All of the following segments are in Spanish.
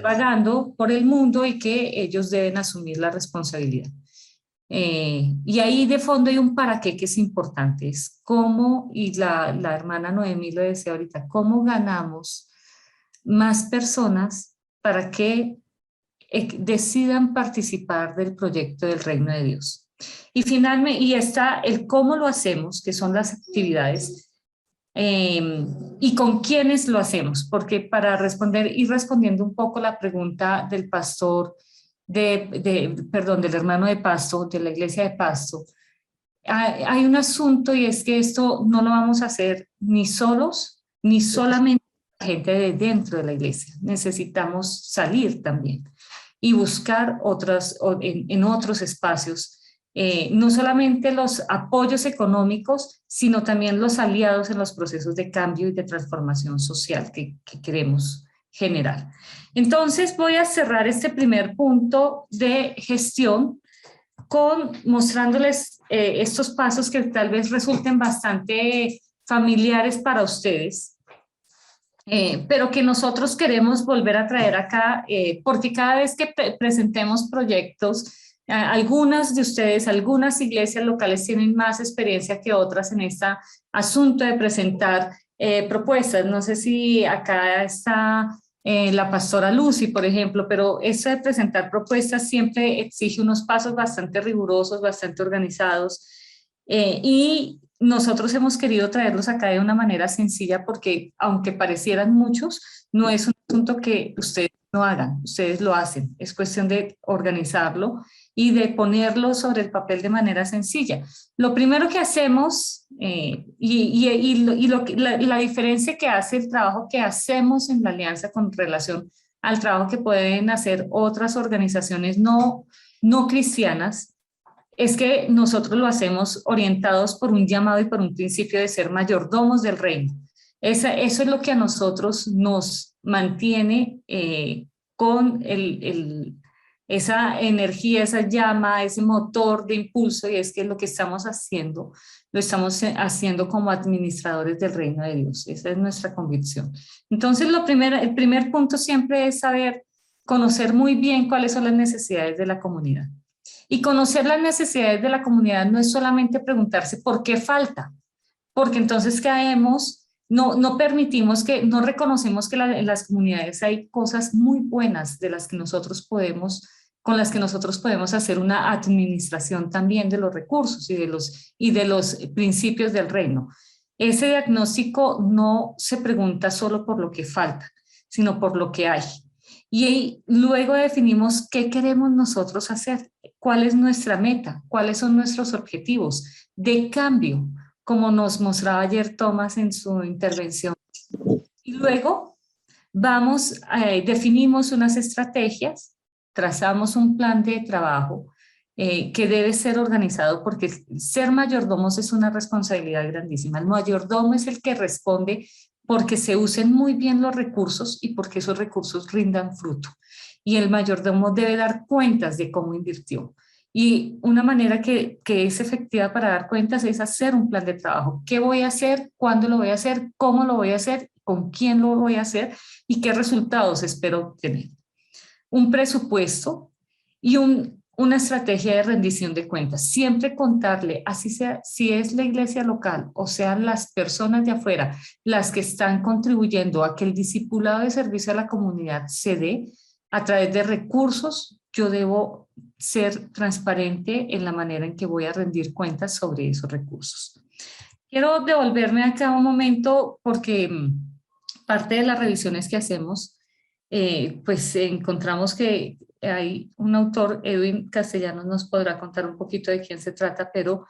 vagando por el mundo y que ellos deben asumir la responsabilidad. Y ahí de fondo hay un para qué que es importante, es cómo, y la hermana Noemí lo decía ahorita, cómo ganamos más personas para que decidan participar del proyecto del Reino de Dios. Y finalmente, y está el cómo lo hacemos, que son las actividades, y con quiénes lo hacemos, porque para responder, ir respondiendo un poco la pregunta del pastor, perdón, del hermano de Pasto, de la iglesia de Pasto, hay un asunto y es que esto no lo vamos a hacer ni solos, ni solamente la gente de dentro de la iglesia. Necesitamos salir también y buscar otras, en otros espacios, no solamente los apoyos económicos, sino también los aliados en los procesos de cambio y de transformación social que queremos generar. Entonces voy a cerrar este primer punto de gestión mostrándoles estos pasos que tal vez resulten bastante familiares para ustedes, pero que nosotros queremos volver a traer acá, porque cada vez que presentemos proyectos, algunas de ustedes, algunas iglesias locales tienen más experiencia que otras en este asunto de presentar propuestas. No sé si acá está la pastora Lucy, por ejemplo, pero eso de presentar propuestas siempre exige unos pasos bastante rigurosos, bastante organizados, y nosotros hemos querido traerlos acá de una manera sencilla porque aunque parecieran muchos, no es un asunto que ustedes no hagan, ustedes lo hacen, es cuestión de organizarlo y de ponerlo sobre el papel de manera sencilla. Lo primero que hacemos, la diferencia que hace el trabajo que hacemos en la alianza con relación al trabajo que pueden hacer otras organizaciones no cristianas, es que nosotros lo hacemos orientados por un llamado y por un principio de ser mayordomos del reino. Eso es lo que a nosotros nos mantiene con esa energía, esa llama, ese motor de impulso, y es que lo que estamos haciendo, lo estamos haciendo como administradores del reino de Dios. Esa es nuestra convicción. Entonces, el primer punto siempre es saber, conocer muy bien cuáles son las necesidades de la comunidad. Y conocer las necesidades de la comunidad no es solamente preguntarse por qué falta, porque entonces caemos, no permitimos que, no reconocemos que en las comunidades hay cosas muy buenas de las que nosotros podemos, con las que nosotros podemos hacer una administración también de los recursos y de los principios del reino. Ese diagnóstico no se pregunta solo por lo que falta, sino por lo que hay. Y luego definimos qué queremos nosotros hacer, cuál es nuestra meta, cuáles son nuestros objetivos de cambio, como nos mostraba ayer Tomás en su intervención. Y luego definimos unas estrategias, trazamos un plan de trabajo que debe ser organizado porque ser mayordomos es una responsabilidad grandísima. El mayordomo es el que responde porque se usen muy bien los recursos y porque esos recursos rindan fruto. Y el mayordomo debe dar cuentas de cómo invirtió. Y una manera que es efectiva para dar cuentas es hacer un plan de trabajo. ¿Qué voy a hacer? ¿Cuándo lo voy a hacer? ¿Cómo lo voy a hacer? ¿Con quién lo voy a hacer? ¿Y qué resultados espero obtener? Un presupuesto y una estrategia de rendición de cuentas. Siempre contarle, así sea, si es la iglesia local o sean las personas de afuera las que están contribuyendo a que el discipulado de servicio a la comunidad se dé a través de recursos, yo debo ser transparente en la manera en que voy a rendir cuentas sobre esos recursos. Quiero devolverme acá un momento porque parte de las revisiones que hacemos, pues encontramos que hay un autor, Edwin Castellanos, nos podrá contar un poquito de quién se trata, pero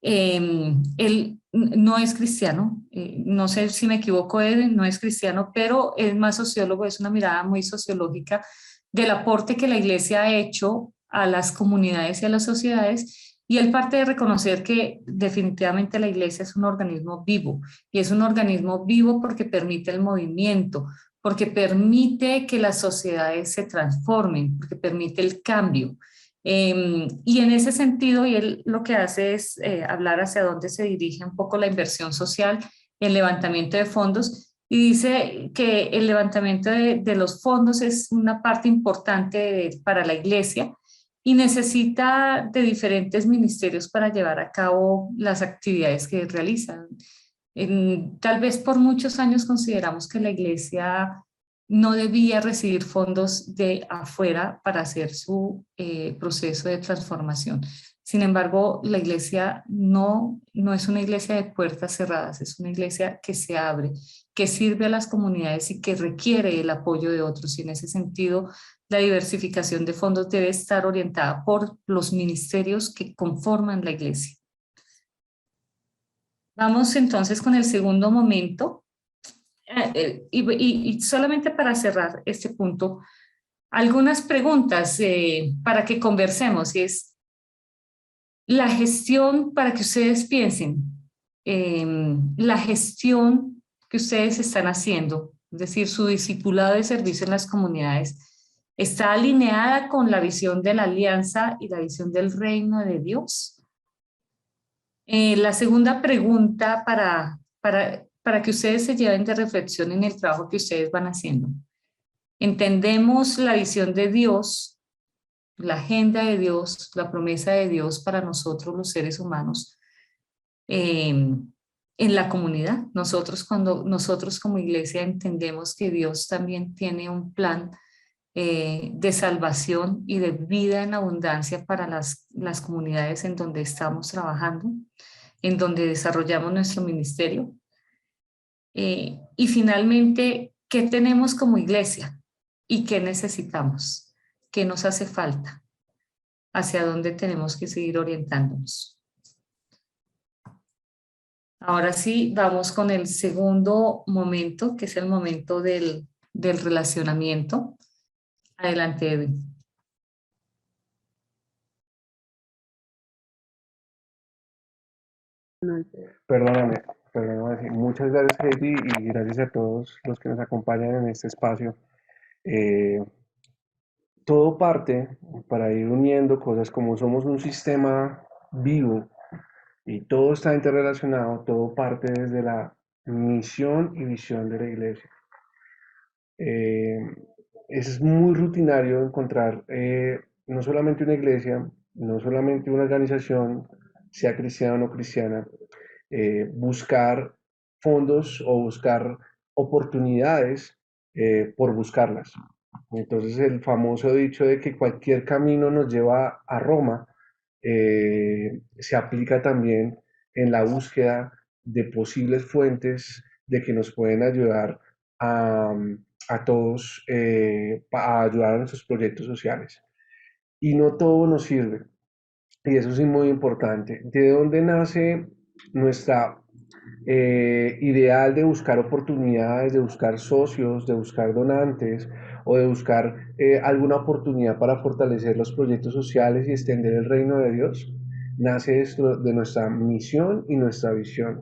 él no es cristiano, no sé si me equivoco, Edwin, no es cristiano, pero es más sociólogo, es una mirada muy sociológica del aporte que la iglesia ha hecho a las comunidades y a las sociedades, y él parte de reconocer que definitivamente la iglesia es un organismo vivo, y es un organismo vivo porque permite el movimiento, porque permite que las sociedades se transformen, porque permite el cambio. Y en ese sentido, y él lo que hace es hablar hacia dónde se dirige un poco la inversión social, el levantamiento de fondos, y dice que el levantamiento de los fondos es una parte importante para la iglesia y necesita de diferentes ministerios para llevar a cabo las actividades que realizan. Tal vez por muchos años consideramos que la iglesia no debía recibir fondos de afuera para hacer su proceso de transformación. Sin embargo, la iglesia no es una iglesia de puertas cerradas, es una iglesia que se abre, que sirve a las comunidades y que requiere el apoyo de otros. Y en ese sentido, la diversificación de fondos debe estar orientada por los ministerios que conforman la iglesia. Vamos entonces con el segundo momento. Y solamente para cerrar este punto, algunas preguntas para que conversemos. Y es la gestión, para que ustedes piensen, la gestión que ustedes están haciendo, es decir, su discipulado de servicio en las comunidades, ¿está alineada con la visión de la alianza y la visión del reino de Dios? La segunda pregunta para que ustedes se lleven de reflexión en el trabajo que ustedes van haciendo. ¿Entendemos la visión de Dios, la agenda de Dios, la promesa de Dios para nosotros los seres humanos en la comunidad? Cuando nosotros como iglesia entendemos que Dios también tiene un plan de salvación y de vida en abundancia para las comunidades en donde estamos trabajando, en donde desarrollamos nuestro ministerio. Y finalmente, ¿qué tenemos como iglesia? ¿Y qué necesitamos? ¿Qué nos hace falta? ¿Hacia dónde tenemos que seguir orientándonos? Ahora sí, vamos con el segundo momento, que es el momento del relacionamiento. Adelante, Edwin. Perdóname, perdóname. Sí. Muchas gracias, Heidi, y gracias a todos los que nos acompañan en este espacio. Eh, Todo parte para ir uniendo cosas como somos un sistema vivo y todo está interrelacionado, todo parte desde la misión y visión de la iglesia. Eh, es muy rutinario encontrar no solamente una iglesia, no solamente una organización, sea cristiana o no cristiana, buscar fondos o buscar oportunidades por buscarlas. Entonces el famoso dicho de que cualquier camino nos lleva a Roma se aplica también en la búsqueda de posibles fuentes de que nos pueden ayudar a, a todos a ayudar a nuestros proyectos sociales. Y no todo nos sirve. Y eso sí es muy importante. ¿De dónde nace nuestra ideal de buscar oportunidades, de buscar socios, de buscar donantes o de buscar alguna oportunidad para fortalecer los proyectos sociales y extender el reino de Dios? Nace esto de nuestra misión y nuestra visión,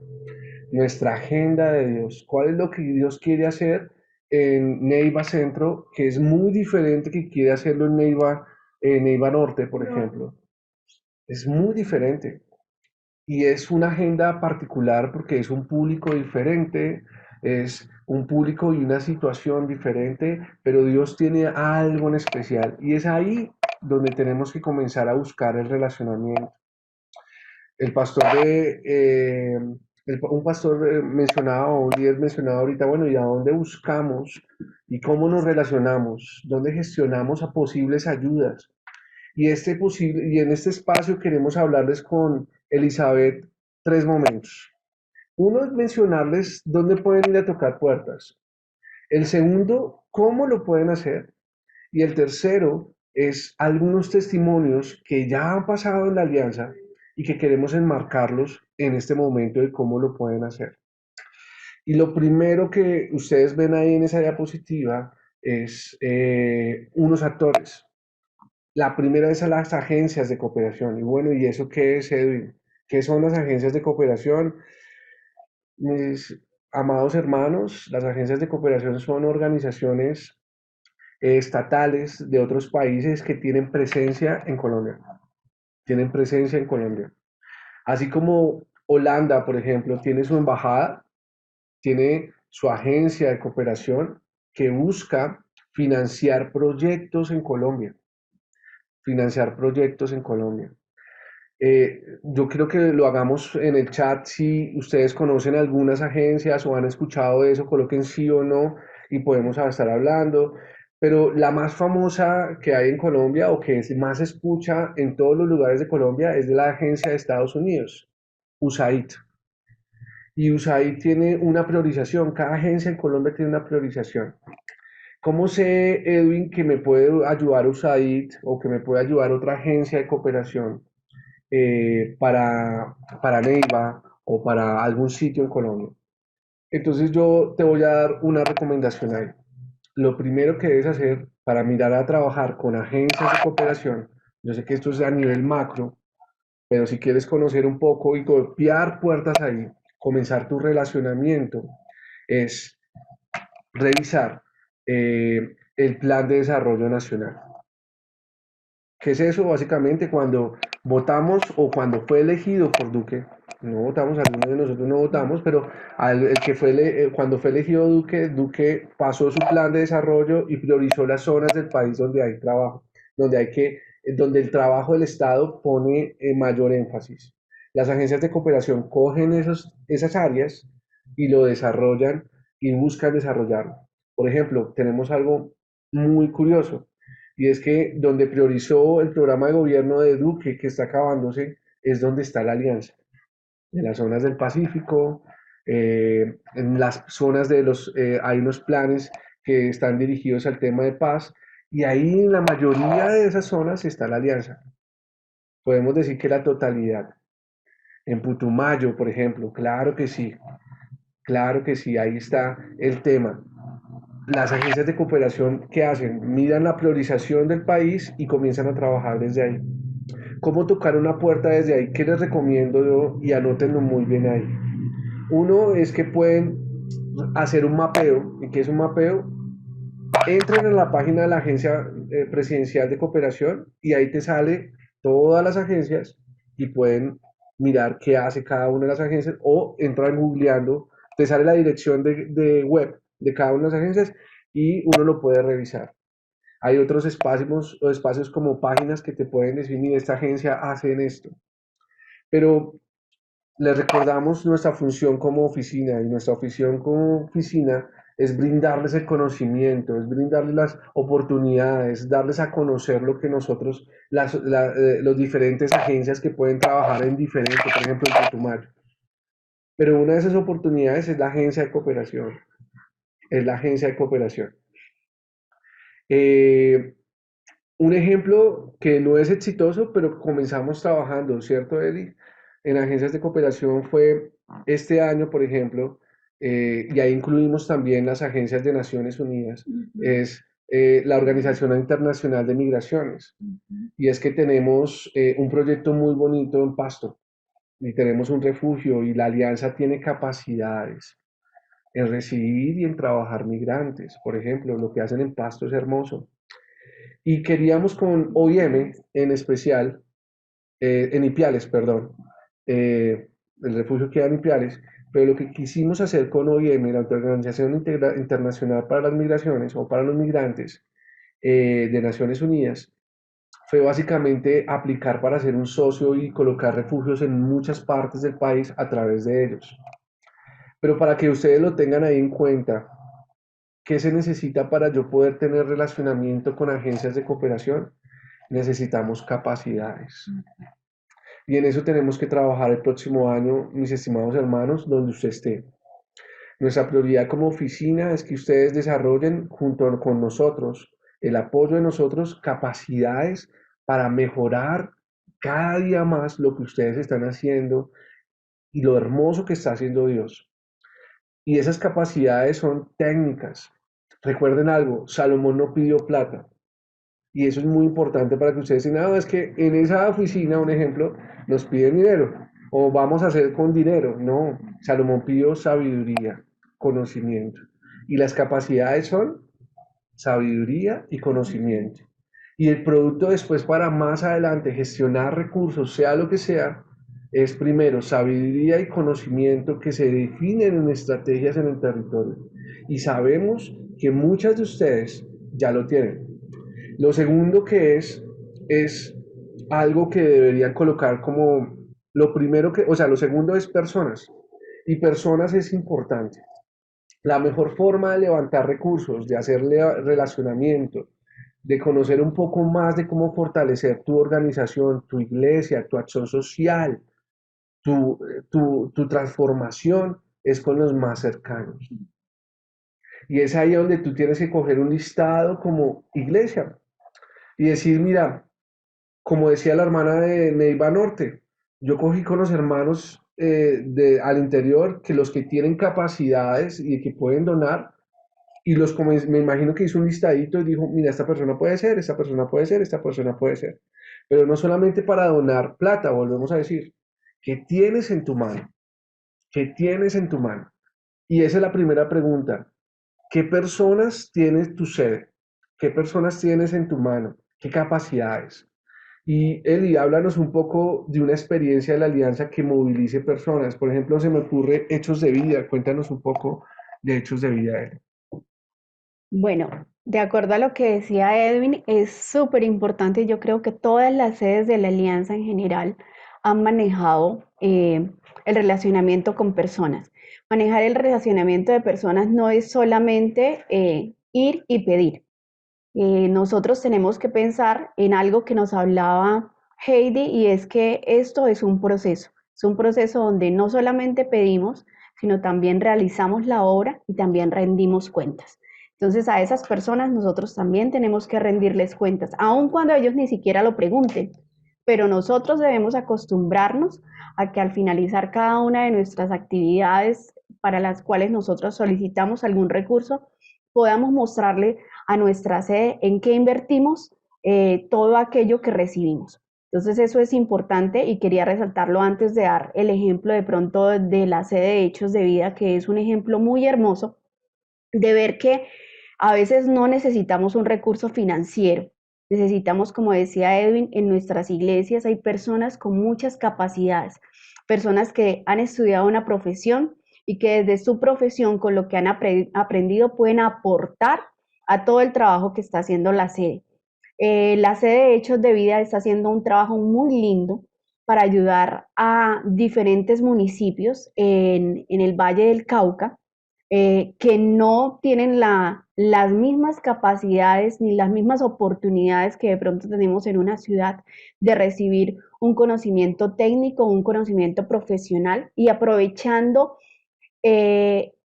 nuestra agenda de Dios. ¿Cuál es lo que Dios quiere hacer en Neiva Centro, que es muy diferente que quiere hacerlo en Neiva Norte, por ejemplo? Es muy diferente y es una agenda particular porque es un público diferente, es un público y una situación diferente, pero Dios tiene algo en especial y es ahí donde tenemos que comenzar a buscar el relacionamiento. El pastor un pastor mencionaba o un líder mencionaba ahorita, bueno, ¿y a dónde buscamos y cómo nos relacionamos? ¿Dónde gestionamos a posibles ayudas? Y en este espacio queremos hablarles con Elizabeth tres momentos. Uno es mencionarles dónde pueden ir a tocar puertas. El segundo, cómo lo pueden hacer. Y el tercero es algunos testimonios que ya han pasado en la alianza y que queremos enmarcarlos en este momento de cómo lo pueden hacer. Y lo primero que ustedes ven ahí en esa diapositiva es unos actores. La primera es a las agencias de cooperación. Y bueno, ¿y eso qué es, Edwin? ¿Qué son las agencias de cooperación? Mis amados hermanos, las agencias de cooperación son organizaciones estatales de otros países que tienen presencia en Colombia. Tienen presencia en Colombia. Así como Holanda, por ejemplo, tiene su embajada, tiene su agencia de cooperación que busca financiar proyectos en Colombia. Financiar proyectos en Colombia. Yo creo que lo hagamos en el chat. Si ustedes conocen algunas agencias o han escuchado de eso, coloquen sí o no y podemos estar hablando. Pero la más famosa que hay en Colombia o que es más escucha en todos los lugares de Colombia es de la agencia de Estados Unidos, USAID. Y USAID tiene una priorización, cada agencia en Colombia tiene una priorización. ¿Cómo sé, Edwin, que me puede ayudar USAID o que me puede ayudar otra agencia de cooperación para Neiva o para algún sitio en Colombia? Entonces yo te voy a dar una recomendación ahí. Lo primero que debes hacer para mirar a trabajar con agencias de cooperación, yo sé que esto es a nivel macro, pero si quieres conocer un poco y golpear puertas ahí, comenzar tu relacionamiento, es revisar el Plan de Desarrollo Nacional. ¿Qué es eso? Básicamente cuando votamos o cuando fue elegido por Duque, no votamos, algunos de nosotros no votamos, pero el que cuando fue elegido Duque, Duque pasó su plan de desarrollo y priorizó las zonas del país donde hay trabajo, donde el trabajo del Estado pone mayor énfasis. Las agencias de cooperación cogen esas áreas y lo desarrollan y buscan desarrollarlo. Por ejemplo, tenemos algo muy curioso y es que donde priorizó el programa de gobierno de Duque, que está acabándose, es donde está la alianza. En las zonas del Pacífico, en las zonas hay unos planes que están dirigidos al tema de paz, y ahí en la mayoría de esas zonas está la alianza. Podemos decir que la totalidad. En Putumayo, por ejemplo, claro que sí, ahí está el tema. Las agencias de cooperación, ¿qué hacen? Miran la priorización del país y comienzan a trabajar desde ahí. ¿Cómo tocar una puerta desde ahí? ¿Qué les recomiendo yo? Y anótenlo muy bien ahí. Uno es que pueden hacer un mapeo. ¿Y qué es un mapeo? Entren a la página de la Agencia Presidencial de Cooperación y ahí te sale todas las agencias y pueden mirar qué hace cada una de las agencias o entran googleando, te sale la dirección de web de cada una de las agencias y uno lo puede revisar. Hay otros espacios como páginas que te pueden decir, mira, esta agencia hace esto. Pero les recordamos nuestra función como oficina y nuestra función como oficina es brindarles el conocimiento, es brindarles las oportunidades, darles a conocer lo que nosotros, los diferentes agencias que pueden trabajar en diferente, por ejemplo, en Putumayo. Pero una de esas oportunidades es la agencia de cooperación, es la agencia de cooperación. Eh, un ejemplo que no es exitoso, pero comenzamos trabajando, ¿cierto, Eli? En agencias de cooperación fue este año, por ejemplo, y ahí incluimos también las agencias de Naciones Unidas, es la Organización Internacional de Migraciones. Y es que tenemos un proyecto muy bonito en Pasto y tenemos un refugio y la alianza tiene capacidades en recibir y en trabajar migrantes. Por ejemplo, lo que hacen en Pasto es hermoso. Y queríamos con OIM en especial, en Ipiales, perdón, el refugio queda en Ipiales, pero lo que quisimos hacer con OIM, la Organización Internacional para las Migraciones o para los Migrantes de Naciones Unidas, fue básicamente aplicar para ser un socio y colocar refugios en muchas partes del país a través de ellos. Pero para que ustedes lo tengan ahí en cuenta, ¿qué se necesita para yo poder tener relacionamiento con agencias de cooperación? Necesitamos capacidades. Y en eso tenemos que trabajar el próximo año, mis estimados hermanos, donde usted esté. Nuestra prioridad como oficina es que ustedes desarrollen junto con nosotros, el apoyo de nosotros, capacidades para mejorar cada día más lo que ustedes están haciendo y lo hermoso que está haciendo Dios. Y esas capacidades son técnicas. Recuerden algo, Salomón no pidió plata. Y eso es muy importante para que ustedes digan, no, es que en esa oficina, un ejemplo, nos piden dinero o vamos a hacer con dinero. No, Salomón pidió sabiduría, conocimiento. Y las capacidades son sabiduría y conocimiento. Y el producto después para más adelante gestionar recursos, sea lo que sea, es primero sabiduría y conocimiento que se definen en estrategias en el territorio. Y sabemos que muchas de ustedes ya lo tienen. Lo segundo que es algo que deberían colocar como lo primero que, o sea, lo segundo es personas. Y personas es importante. La mejor forma de levantar recursos, de hacer relacionamiento, de conocer un poco más de cómo fortalecer tu organización, tu iglesia, tu acción social, tu transformación, es con los más cercanos. Y es ahí donde tú tienes que coger un listado como iglesia y decir, mira, como decía la hermana de Neiva Norte, yo cogí con los hermanos al interior que los que tienen capacidades y que pueden donar, y me imagino que hizo un listadito y dijo, mira, esta persona puede ser, esta persona puede ser, esta persona puede ser. Pero no solamente para donar plata, volvemos a decir, ¿qué tienes en tu mano? ¿Qué tienes en tu mano? Y esa es la primera pregunta. ¿Qué personas tienes tu sede? ¿Qué personas tienes en tu mano? ¿Qué capacidades? Y Eli, háblanos un poco de una experiencia de la alianza que movilice personas. Por ejemplo, se me ocurre Hechos de Vida. Cuéntanos un poco de Hechos de Vida, Eli. Bueno, de acuerdo a lo que decía Edwin, es súper importante. Yo creo que todas las sedes de la Alianza en general han manejado el relacionamiento con personas. Manejar el relacionamiento de personas no es solamente ir y pedir. Nosotros tenemos que pensar en algo que nos hablaba Heidi y es que esto es un proceso donde no solamente pedimos, sino también realizamos la obra y también rendimos cuentas. Entonces a esas personas nosotros también tenemos que rendirles cuentas, aun cuando ellos ni siquiera lo pregunten, pero nosotros debemos acostumbrarnos a que al finalizar cada una de nuestras actividades para las cuales nosotros solicitamos algún recurso, podamos mostrarle a nuestra sede en qué invertimos todo aquello que recibimos. Entonces eso es importante y quería resaltarlo antes de dar el ejemplo de pronto de la sede de Hechos de Vida, que es un ejemplo muy hermoso de ver que a veces no necesitamos un recurso financiero. Necesitamos, como decía Edwin, en nuestras iglesias hay personas con muchas capacidades, personas que han estudiado una profesión y que desde su profesión, con lo que han aprendido, pueden aportar a todo el trabajo que está haciendo la sede de Hechos de Vida está haciendo un trabajo muy lindo para ayudar a diferentes municipios en el Valle del Cauca que no tienen las mismas capacidades ni las mismas oportunidades que de pronto tenemos en una ciudad de recibir un conocimiento técnico, un conocimiento profesional y aprovechando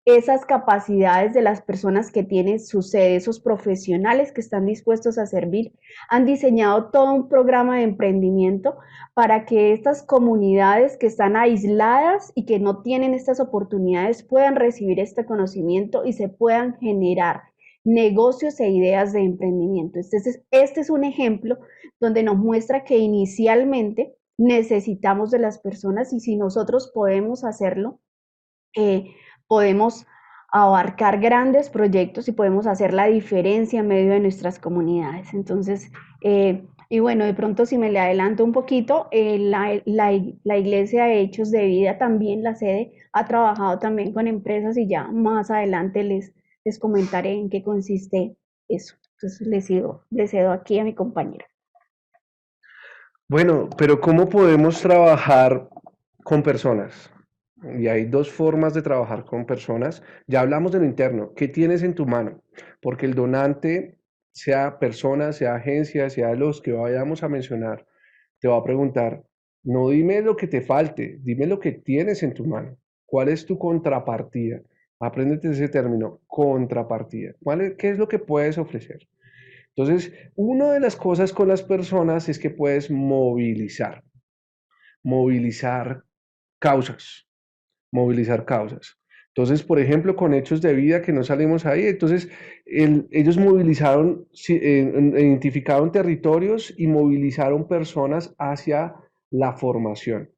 esas capacidades de las personas que tienen su sede, esos profesionales que están dispuestos a servir, han diseñado todo un programa de emprendimiento para que estas comunidades que están aisladas y que no tienen estas oportunidades puedan recibir este conocimiento y se puedan generar negocios e ideas de emprendimiento. Este es un ejemplo donde nos muestra que inicialmente necesitamos de las personas y si nosotros podemos hacerlo, podemos abarcar grandes proyectos y podemos hacer la diferencia en medio de nuestras comunidades. Entonces, y bueno, de pronto si me le adelanto un poquito, la Iglesia de Hechos de Vida también, la sede, ha trabajado también con empresas y ya más adelante les comentaré en qué consiste eso. Entonces, le cedo aquí a mi compañera. Bueno, pero ¿cómo podemos trabajar con personas? Y hay dos formas de trabajar con personas. Ya hablamos de lo interno. ¿Qué tienes en tu mano? Porque el donante, sea persona, sea agencia, sea los que vayamos a mencionar, te va a preguntar, no dime lo que te falte, dime lo que tienes en tu mano. ¿Cuál es tu contrapartida? Apréndete ese término, contrapartida. ¿Qué es lo que puedes ofrecer? Entonces, una de las cosas con las personas es que puedes movilizar causas, movilizar causas. Entonces, por ejemplo, con Hechos de Vida, que no salimos ahí, entonces ellos movilizaron, identificaron territorios y movilizaron personas hacia la formación.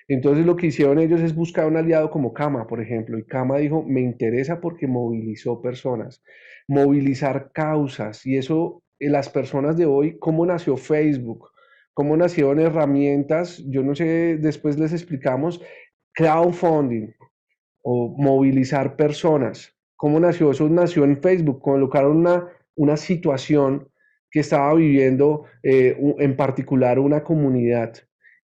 Entonces lo que hicieron ellos es buscar un aliado como Cama, por ejemplo, y Cama dijo, me interesa porque movilizó personas, movilizar causas, y eso, las personas de hoy, ¿cómo nació Facebook? cómo nacieron herramientas, yo no sé, después les explicamos, crowdfunding o movilizar personas. ¿Cómo nació? Eso nació en Facebook, colocaron una situación que estaba viviendo en particular una comunidad.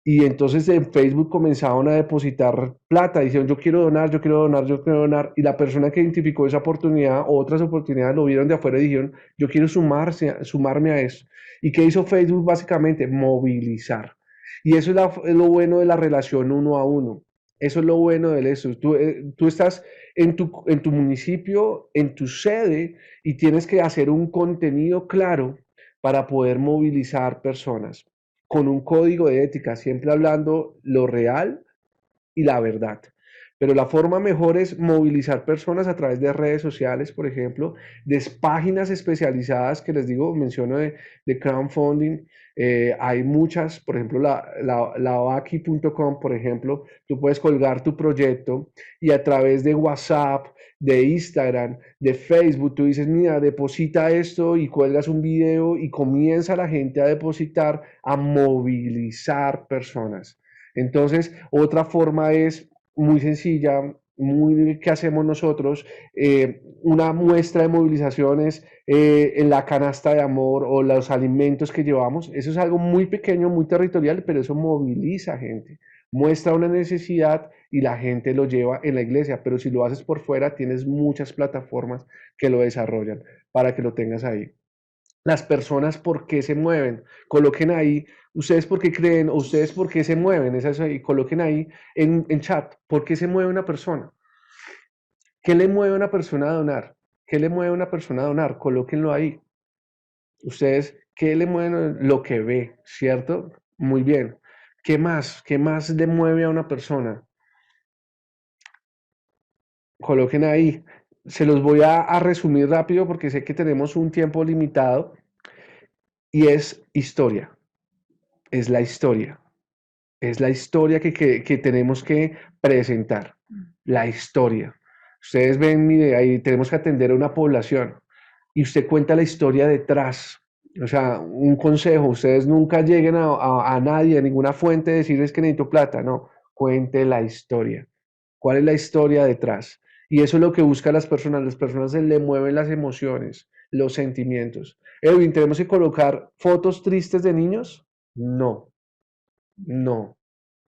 Y entonces en Facebook comenzaron a depositar plata, dijeron yo quiero donar, yo quiero donar, yo quiero donar. Y la persona que identificó esa oportunidad o otras oportunidades lo vieron de afuera y dijeron yo quiero sumarme a eso. ¿Y qué hizo Facebook básicamente? Movilizar. Y eso es lo bueno de la relación uno a uno. Eso es lo bueno de eso. Tú estás en tu municipio, en tu sede, y tienes que hacer un contenido claro para poder movilizar personas con un código de ética, siempre hablando lo real y la verdad. Pero la forma mejor es movilizar personas a través de redes sociales, por ejemplo, de páginas especializadas que les digo, menciono de crowdfunding. Hay muchas, por ejemplo, lavaki.com, por ejemplo, tú puedes colgar tu proyecto y a través de WhatsApp, de Instagram, de Facebook, tú dices, mira, deposita esto y cuelgas un video y comienza la gente a depositar, a movilizar personas. Entonces, otra forma es muy sencilla, muy que hacemos nosotros, una muestra de movilizaciones en la canasta de amor o los alimentos que llevamos. Eso es algo muy pequeño, muy territorial, pero eso moviliza gente. Muestra una necesidad y la gente lo lleva en la iglesia, pero si lo haces por fuera, tienes muchas plataformas que lo desarrollan para que lo tengas ahí. Las personas, ¿por qué se mueven? Coloquen ahí, ustedes por qué creen o ustedes por qué se mueven, es eso, y coloquen ahí en chat, ¿por qué se mueve una persona? ¿Qué le mueve a una persona a donar? ¿Qué le mueve a una persona a donar? Colóquenlo ahí. Ustedes, ¿qué le mueve? Lo que ve, ¿cierto? Muy bien. ¿Qué más? ¿Qué más le mueve a una persona? Coloquen ahí. Se los voy a resumir rápido porque sé que tenemos un tiempo limitado y es historia. Es la historia. Es la historia que tenemos que presentar. La historia. Ustedes ven, mire, ahí tenemos que atender a una población y usted cuenta la historia detrás. O sea, un consejo, ustedes nunca lleguen a nadie, a ninguna fuente, a decirles que necesito plata. No, cuente la historia. ¿Cuál es la historia detrás? Y eso es lo que buscan las personas se le mueven las emociones, los sentimientos. Edwin, ¿tenemos que colocar fotos tristes de niños? No, no,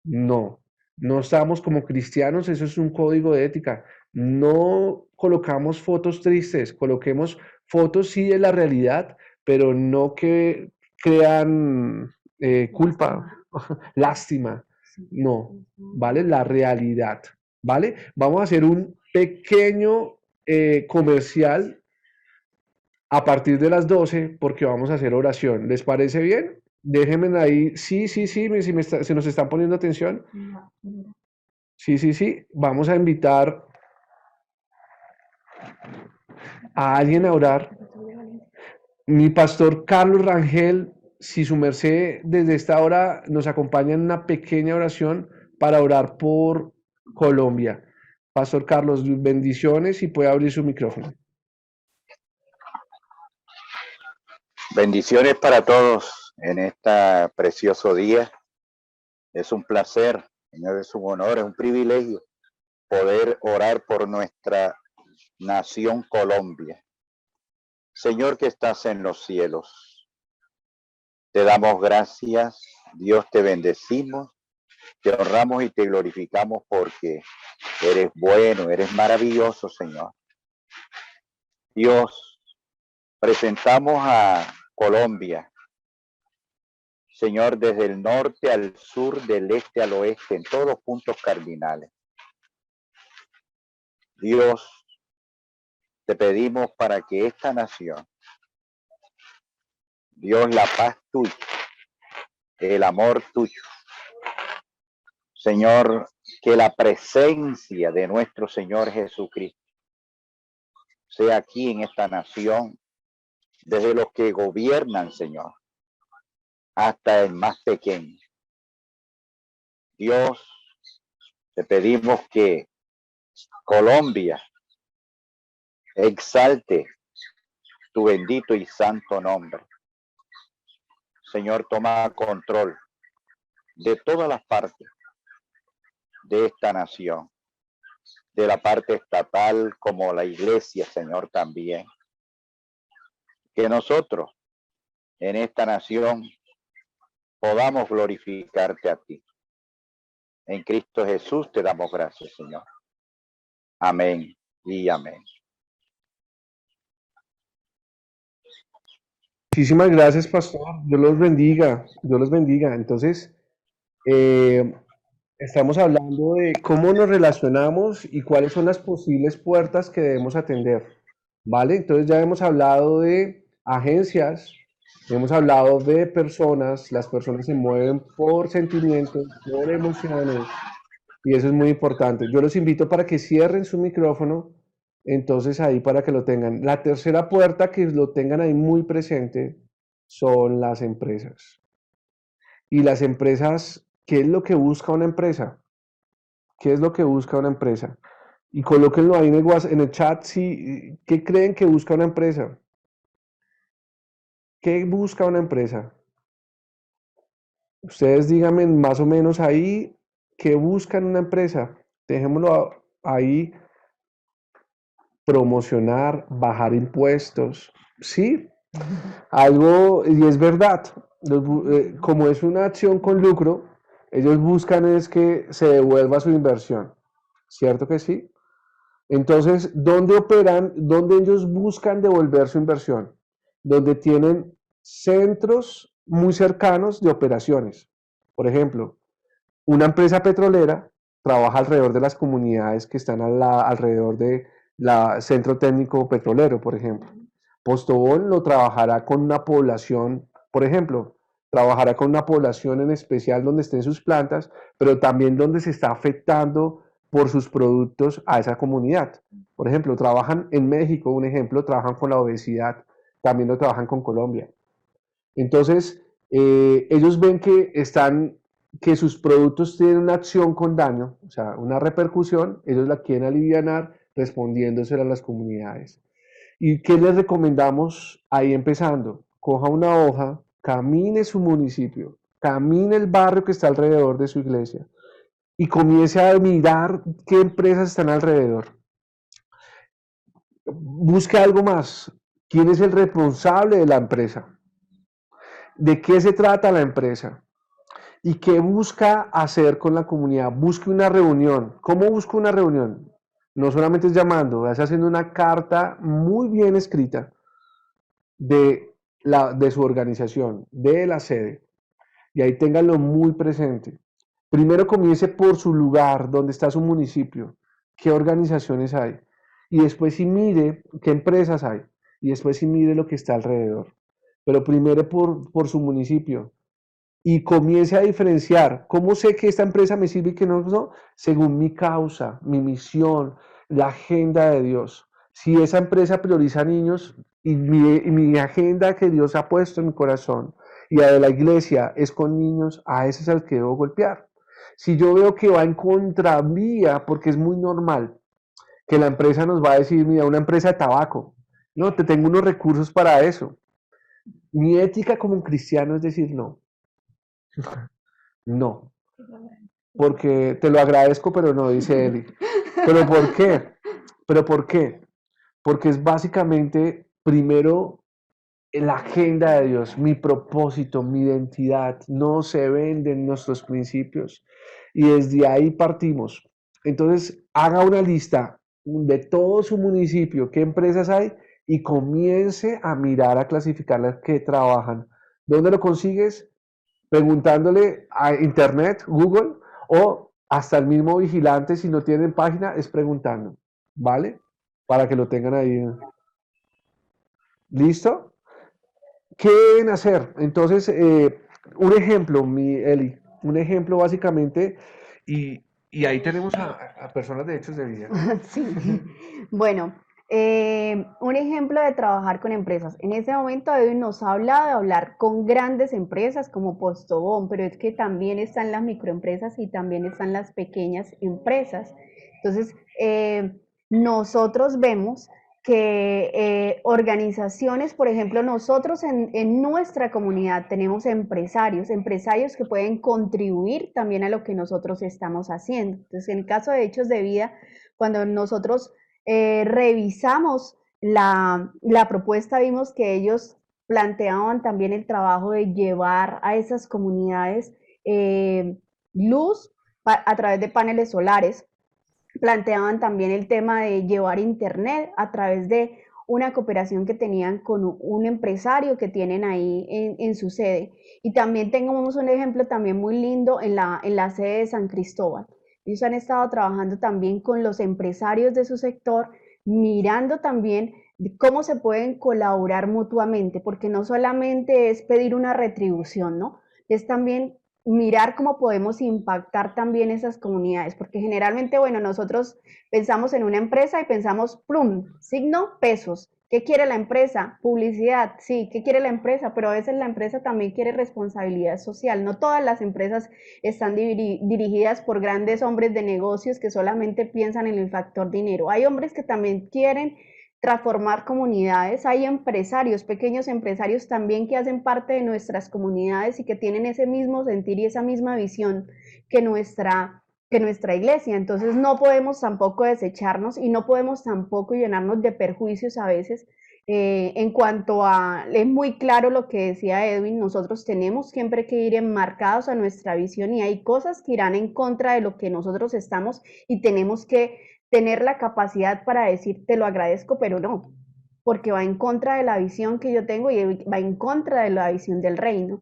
no. No estamos como cristianos, eso es un código de ética. No colocamos fotos tristes, coloquemos fotos sí de la realidad, pero no que crean culpa, lástima. No, ¿vale? La realidad, ¿vale? Vamos a hacer un pequeño comercial a partir de las 12 porque vamos a hacer oración. ¿Les parece bien? Déjenme ahí. Sí, sí, sí, se nos están poniendo atención. Sí, sí, sí. Vamos a invitar a alguien a orar. Mi pastor Carlos Rangel, si su merced desde esta hora nos acompaña en una pequeña oración para orar por Colombia. Pastor Carlos, bendiciones y puede abrir su micrófono. Bendiciones para todos en este precioso día. Es un placer, Señor, es un honor, es un privilegio poder orar por nuestra nación Colombia. Señor que estás en los cielos, te damos gracias, Dios, te bendecimos, te honramos y te glorificamos porque eres bueno, eres maravilloso, Señor. Dios, presentamos a Colombia, Señor, desde el norte al sur, del este al oeste, en todos los puntos cardinales. Dios, te pedimos para que esta nación, Dios, la paz tuya, el amor tuyo, Señor, que la presencia de nuestro Señor Jesucristo sea aquí en esta nación, desde los que gobiernan, Señor, hasta el más pequeño. Dios, te pedimos que Colombia exalte tu bendito y santo nombre. Señor, toma control de todas las partes de esta nación, de la parte estatal como la iglesia, Señor, también. Que nosotros en esta nación podamos glorificarte a ti. En Cristo Jesús te damos gracias, Señor. Amén y amén. Muchísimas gracias, pastor. Dios los bendiga. Dios los bendiga. Entonces, estamos hablando de cómo nos relacionamos y cuáles son las posibles puertas que debemos atender. ¿Vale? Entonces ya hemos hablado de agencias, hemos hablado de personas, las personas se mueven por sentimientos, por emociones, y eso es muy importante. Yo los invito para que cierren su micrófono, entonces ahí para que lo tengan. La tercera puerta que lo tengan ahí muy presente son las empresas. Y las empresas, ¿qué es lo que busca una empresa? ¿Qué es lo que busca una empresa? Y colóquenlo ahí en el chat, si, ¿qué creen que busca una empresa? ¿Qué busca una empresa? Ustedes díganme más o menos ahí, ¿qué buscan una empresa? Dejémoslo ahí, promocionar, bajar impuestos, ¿sí? Algo, y es verdad, como es una acción con lucro, ellos buscan es que se devuelva su inversión, ¿cierto que sí? Entonces, ¿dónde operan? ¿Dónde ellos buscan devolver su inversión? Donde tienen centros muy cercanos de operaciones. Por ejemplo, una empresa petrolera trabaja alrededor de las comunidades que están alrededor de la centro técnico petrolero, por ejemplo. Postobón lo trabajará con una población, por ejemplo, trabajará con una población en especial donde estén sus plantas, pero también donde se está afectando por sus productos a esa comunidad. Por ejemplo, trabajan en México, un ejemplo, trabajan con la obesidad, también lo trabajan con Colombia. Entonces, ellos ven que sus productos tienen una acción con daño, o sea, una repercusión, ellos la quieren alivianar respondiéndosela a las comunidades. ¿Y qué les recomendamos ahí empezando? Coja una hoja, camine su municipio, camine el barrio que está alrededor de su iglesia y comience a mirar qué empresas están alrededor. Busque algo más. ¿Quién es el responsable de la empresa? ¿De qué se trata la empresa? ¿Y qué busca hacer con la comunidad? Busque una reunión. ¿Cómo busca una reunión? No solamente es llamando, es haciendo una carta muy bien escrita de su organización, de la sede. Y ahí ténganlo muy presente. Primero comience por su lugar, donde está su municipio, qué organizaciones hay. Y después sí mire qué empresas hay. Y después sí mire lo que está alrededor. Pero primero por su municipio. Y comience a diferenciar. ¿Cómo sé que esta empresa me sirve y que no? No? Según mi causa, mi misión, la agenda de Dios. Si esa empresa prioriza niños y mi agenda que Dios ha puesto en mi corazón y la de la iglesia es con niños, a ese es al que debo golpear. Si yo veo que va en contravía, porque es muy normal que la empresa nos va a decir, mira, una empresa de tabaco, no, te tengo unos recursos para eso. Mi ética como un cristiano es decir no. No, porque te lo agradezco, pero no, dice Eli. ¿Pero por qué? ¿Pero por qué? Porque es básicamente, primero, la agenda de Dios, mi propósito, mi identidad. No se venden nuestros principios. Y desde ahí partimos. Entonces, haga una lista de todo su municipio, qué empresas hay, y comience a mirar, a clasificar las que trabajan. ¿Dónde lo consigues? Preguntándole a internet, Google, o hasta el mismo vigilante, si no tienen página, es preguntando, ¿vale? Para que lo tengan ahí. ¿Listo? ¿Qué deben hacer? Entonces, un ejemplo, mi Eli, un ejemplo básicamente, y ahí tenemos a personas de hechos de vida. Sí. Bueno, un ejemplo de trabajar con empresas. En ese momento Edwin nos habla de hablar con grandes empresas como Postobón, pero es que también están las microempresas y también están las pequeñas empresas. Entonces, nosotros vemos que organizaciones, por ejemplo, nosotros en nuestra comunidad tenemos empresarios que pueden contribuir también a lo que nosotros estamos haciendo. Entonces, en el caso de Hechos de Vida, cuando nosotros revisamos la propuesta, vimos que ellos planteaban también el trabajo de llevar a esas comunidades luz a través de paneles solares. Planteaban también el tema de llevar internet a través de una cooperación que tenían con un empresario que tienen ahí en su sede. Y también tenemos un ejemplo también muy lindo en la sede de San Cristóbal. Ellos han estado trabajando también con los empresarios de su sector, mirando también cómo se pueden colaborar mutuamente, porque no solamente es pedir una retribución, ¿no? Es también mirar cómo podemos impactar también esas comunidades, porque generalmente, bueno, nosotros pensamos en una empresa y pensamos, plum, signo, pesos. ¿Qué quiere la empresa? Publicidad, sí, ¿qué quiere la empresa? Pero a veces la empresa también quiere responsabilidad social. No todas las empresas están dirigidas por grandes hombres de negocios que solamente piensan en el factor dinero. Hay hombres que también quieren transformar comunidades. Hay empresarios, pequeños empresarios también que hacen parte de nuestras comunidades y que tienen ese mismo sentir y esa misma visión que nuestra iglesia. Entonces no podemos tampoco desecharnos y no podemos tampoco llenarnos de perjuicios a veces. En cuanto a, es muy claro lo que decía Edwin, nosotros tenemos siempre que ir enmarcados a nuestra visión y hay cosas que irán en contra de lo que nosotros estamos y tenemos que tener la capacidad para decir te lo agradezco, pero no, porque va en contra de la visión que yo tengo y va en contra de la visión del reino.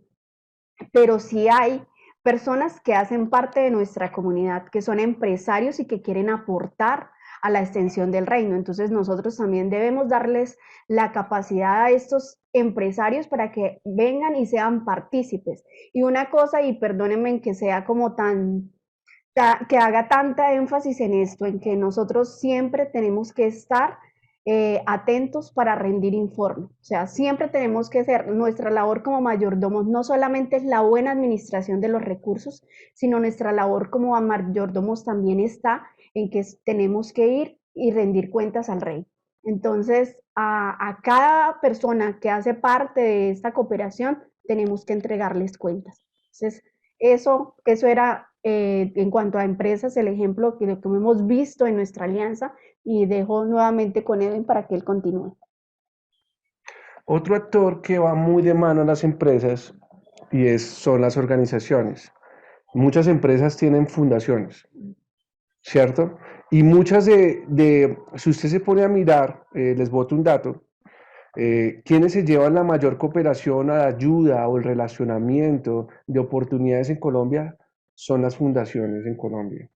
Pero sí hay personas que hacen parte de nuestra comunidad, que son empresarios y que quieren aportar a la extensión del reino. Entonces nosotros también debemos darles la capacidad a estos empresarios para que vengan y sean partícipes. Y una cosa, y perdónenme que sea como que haga tanta énfasis en esto, en que nosotros siempre tenemos que estar atentos para rendir informe. O sea, siempre tenemos que hacer nuestra labor como mayordomos, no solamente es la buena administración de los recursos, sino nuestra labor como mayordomos también está en que tenemos que ir y rendir cuentas al rey. Entonces, a cada persona que hace parte de esta cooperación, tenemos que entregarles cuentas. Entonces, eso era en cuanto a empresas, el ejemplo que hemos visto en nuestra alianza y dejo nuevamente con Edwin para que él continúe. Otro actor que va muy de mano a las empresas son las organizaciones. Muchas empresas tienen fundaciones, ¿cierto? Y muchas si usted se pone a mirar, les boto un dato, quienes se llevan la mayor cooperación a la ayuda o el relacionamiento de oportunidades en Colombia son las fundaciones en Colombia.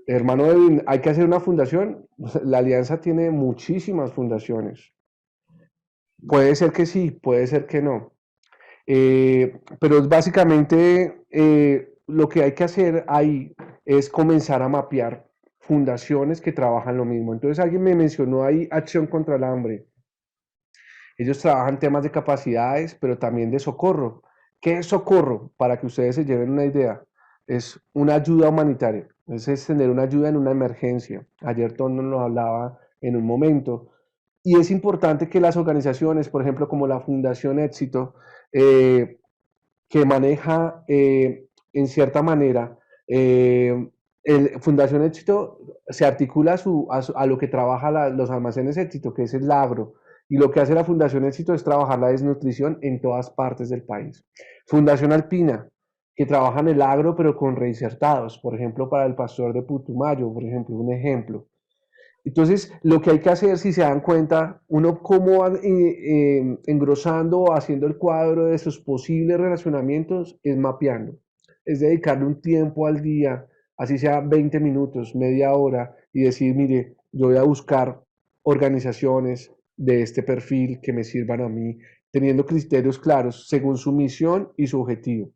Hermano Edwin, ¿hay que hacer una fundación? La Alianza tiene muchísimas fundaciones. Puede ser que sí, puede ser que no. Pero básicamente lo que hay que hacer ahí es comenzar a mapear fundaciones que trabajan lo mismo. Entonces alguien me mencionó ahí Acción contra el Hambre. Ellos trabajan temas de capacidades, pero también de socorro. ¿Qué es socorro? Para que ustedes se lleven una idea, es una ayuda humanitaria, es extender una ayuda en una emergencia. Ayer Tom nos lo hablaba en un momento. Y es importante que las organizaciones, por ejemplo, como la Fundación Éxito, que maneja en cierta manera, Fundación Éxito se articula a lo que trabaja los almacenes Éxito, que es el agro. Y lo que hace la Fundación Éxito es trabajar la desnutrición en todas partes del país. Fundación Alpina, que trabaja en el agro, pero con reinsertados, por ejemplo, para el pastor de Putumayo, por ejemplo, un ejemplo. Entonces, lo que hay que hacer, si se dan cuenta, uno cómo va engrosando o haciendo el cuadro de sus posibles relacionamientos, es mapeando. Es dedicarle un tiempo al día, así sea 20 minutos, media hora, y decir, mire, yo voy a buscar organizaciones de este perfil que me sirvan a mí, teniendo criterios claros según su misión y su objetivo.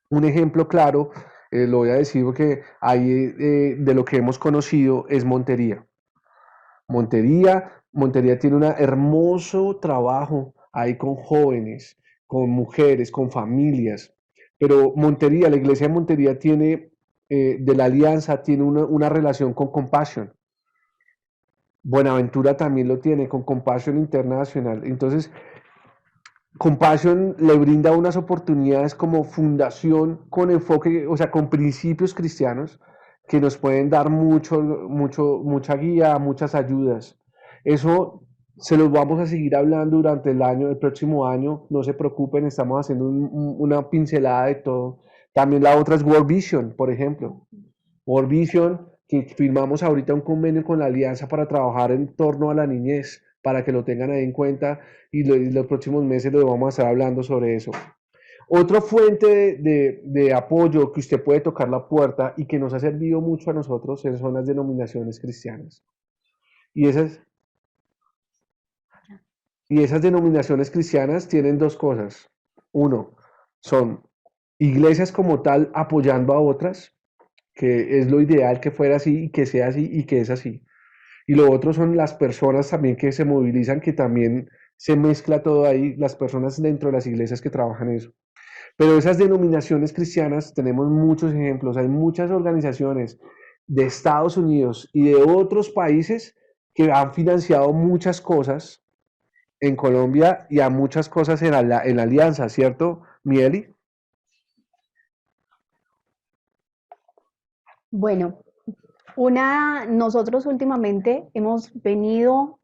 Un ejemplo claro, lo voy a decir porque ahí de lo que hemos conocido es Montería. Montería tiene un hermoso trabajo ahí con jóvenes, con mujeres, con familias. Pero Montería, la iglesia de Montería tiene, de la alianza, tiene una relación con Compassion. Buenaventura también lo tiene con Compassion International. Entonces, Compassion le brinda unas oportunidades como fundación con enfoque, o sea, con principios cristianos que nos pueden dar mucha guía, muchas ayudas. Eso se los vamos a seguir hablando durante el próximo año. No se preocupen, estamos haciendo una pincelada de todo. También la otra es World Vision, por ejemplo. World Vision, que firmamos ahorita un convenio con la Alianza para trabajar en torno a la niñez, para que lo tengan ahí en cuenta y los próximos meses les vamos a estar hablando sobre eso. Otra fuente de apoyo que usted puede tocar la puerta y que nos ha servido mucho a nosotros son las denominaciones cristianas. Y esas denominaciones cristianas tienen dos cosas. Uno, son iglesias como tal apoyando a otras, que es lo ideal que fuera así y que sea así y que es así. Y lo otro son las personas también que se movilizan, que también se mezcla todo ahí, las personas dentro de las iglesias que trabajan eso. Pero esas denominaciones cristianas, tenemos muchos ejemplos, hay muchas organizaciones de Estados Unidos y de otros países que han financiado muchas cosas en Colombia y a muchas cosas en la alianza, ¿cierto, Mieli? Bueno, nosotros últimamente hemos venido